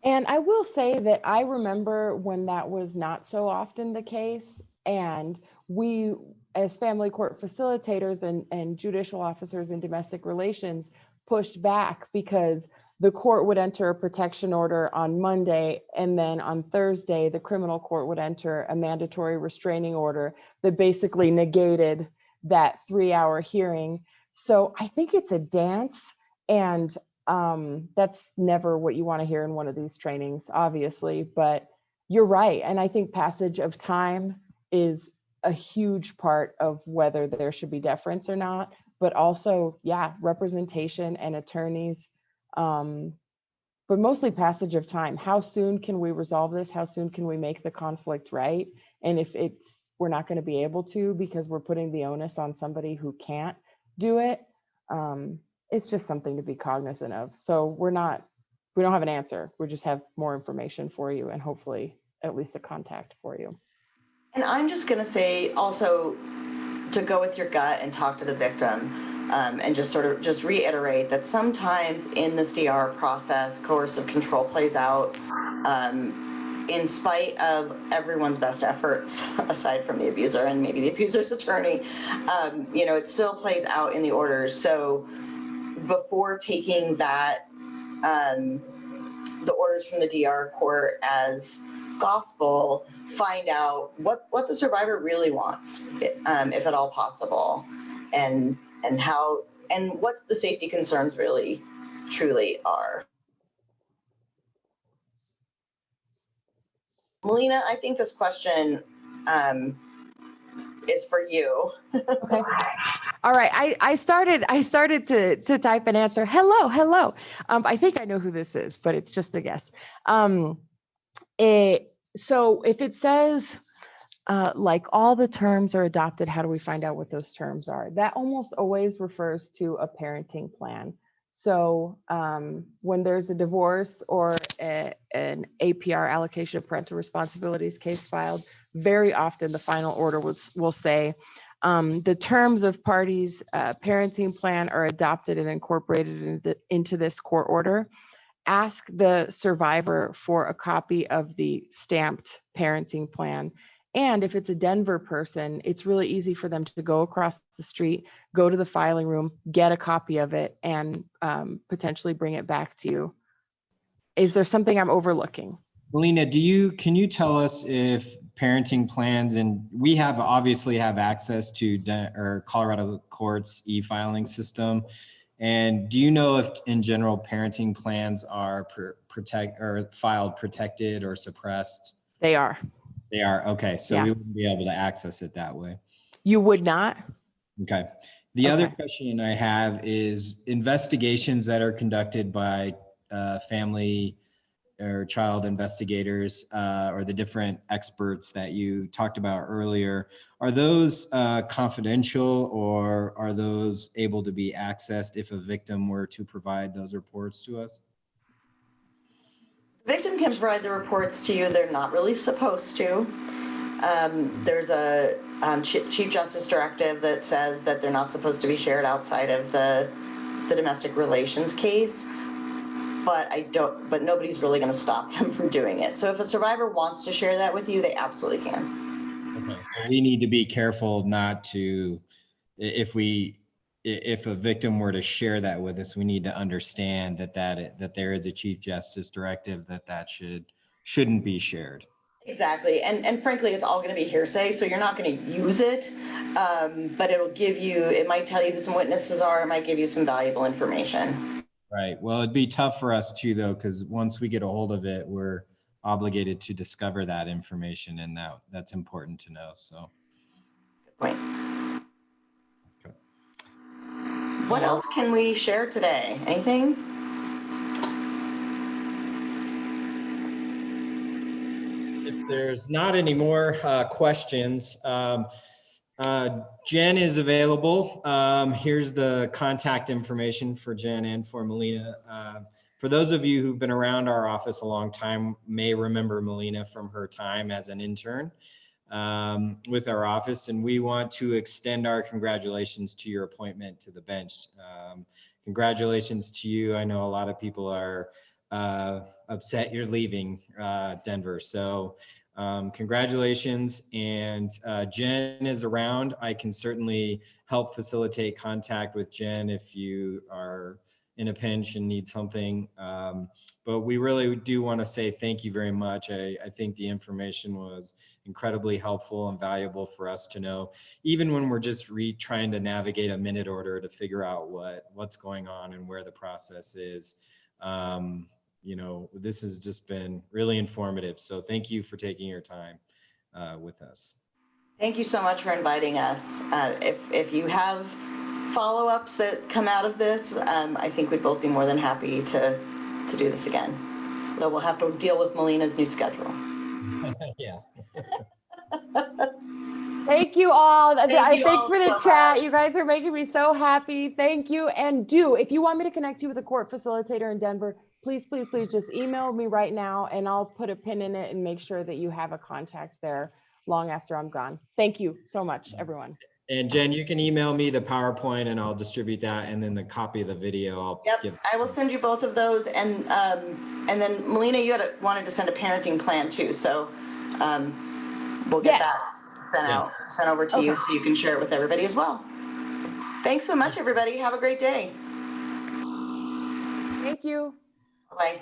And I will say that I remember when that was not so often the case. And we, as family court facilitators and judicial officers in domestic relations, pushed back because the court would enter a protection order on Monday, and then on Thursday, the criminal court would enter a mandatory restraining order that basically negated that 3-hour hearing. So I think it's a dance, and that's never what you want to hear in one of these trainings, obviously, but you're right. And I think passage of time is a huge part of whether there should be deference or not, but also, yeah, representation and attorneys, but mostly passage of time. How soon can we resolve this? How soon can we make the conflict right? And if we're not going to be able to because we're putting the onus on somebody who can't do it, it's just something to be cognizant of. So we don't have an answer. We just have more information for you and hopefully at least a contact for you. And I'm just going to say also to go with your gut and talk to the victim, and just reiterate that sometimes in this DR process, coercive control plays out in spite of everyone's best efforts, aside from the abuser and maybe the abuser's attorney. It still plays out in the orders. So before taking that, the orders from the DR court as gospel, find out what the survivor really wants, if at all possible, and how, and what the safety concerns really truly are. Melina, I think this question is for you. Okay. All right. I started to type an answer. Hello. I think I know who this is, but it's just a guess. So if it says like all the terms are adopted, how do we find out what those terms are? That almost always refers to a parenting plan. So when there's a divorce or an APR, allocation of parental responsibilities case filed, very often the final order will say, the terms of parties' parenting plan are adopted and incorporated into this court order. Ask the survivor for a copy of the stamped parenting plan. And if it's a Denver person, it's really easy for them to go across the street, go to the filing room, get a copy of it, and potentially bring it back to you. Is there something I'm overlooking? Melina, can you tell us if parenting plans, and we obviously have access to Colorado courts e-filing system, and do you know if in general parenting plans are filed protected or suppressed? They are. They are, okay. So Yeah. we wouldn't be able to access it that way. You would not? Okay. The other question I have is investigations that are conducted by family or child investigators or the different experts that you talked about earlier, are those confidential, or are those able to be accessed if a victim were to provide those reports to us? Victim can provide the reports to you. They're not really supposed to. There's a Chief Justice directive that says that they're not supposed to be shared outside of the domestic relations case, but nobody's really going to stop them from doing it. So if a survivor wants to share that with you, they absolutely can. Okay. Well, we need to be careful not to, if a victim were to share that with us, we need to understand that there is a Chief Justice directive that shouldn't be shared. Exactly. And frankly, it's all going to be hearsay, so you're not going to use it, but it might tell you who some witnesses are, it might give you some valuable information. Right. Well, it'd be tough for us too, though, because once we get a hold of it, we're obligated to discover that information, and that's important to know. So. Good point. Okay. What else can we share today? Anything? If there's not any more questions, Jen is available. Here's the contact information for Jen and for Melina. For those of you who've been around our office a long time, may remember Melina from her time as an intern with our office, and we want to extend our congratulations to your appointment to the bench. Congratulations to you. I know a lot of people are upset you're leaving Denver. So congratulations. And Jen is around. I can certainly help facilitate contact with Jen if you are in a pinch and need something. But we really do want to say thank you very much. I think the information was incredibly helpful and valuable for us to know, even when we're just trying to navigate a minute order to figure out what's going on and where the process is. You know, this has just been really informative. So thank you for taking your time with us. Thank you so much for inviting us. If you have follow-ups that come out of this, I think we'd both be more than happy to do this again. Though we'll have to deal with Melina's new schedule. Yeah. Thank you all. Thank you Thanks all for the so chat. much. You guys are making me so happy. Thank you. And if you want me to connect you with a court facilitator in Denver, please just email me right now and I'll put a pin in it and make sure that you have a contact there long after I'm gone. Thank you so much, everyone. And Jen, you can email me the PowerPoint and I'll distribute that, and then the copy of the video I'll give. I will send you both of those, and then Melina, you wanted to send a parenting plan too, so we'll get that sent over to you so you can share it with everybody as well. Thanks so much, everybody. Have a great day. Thank you. Bye.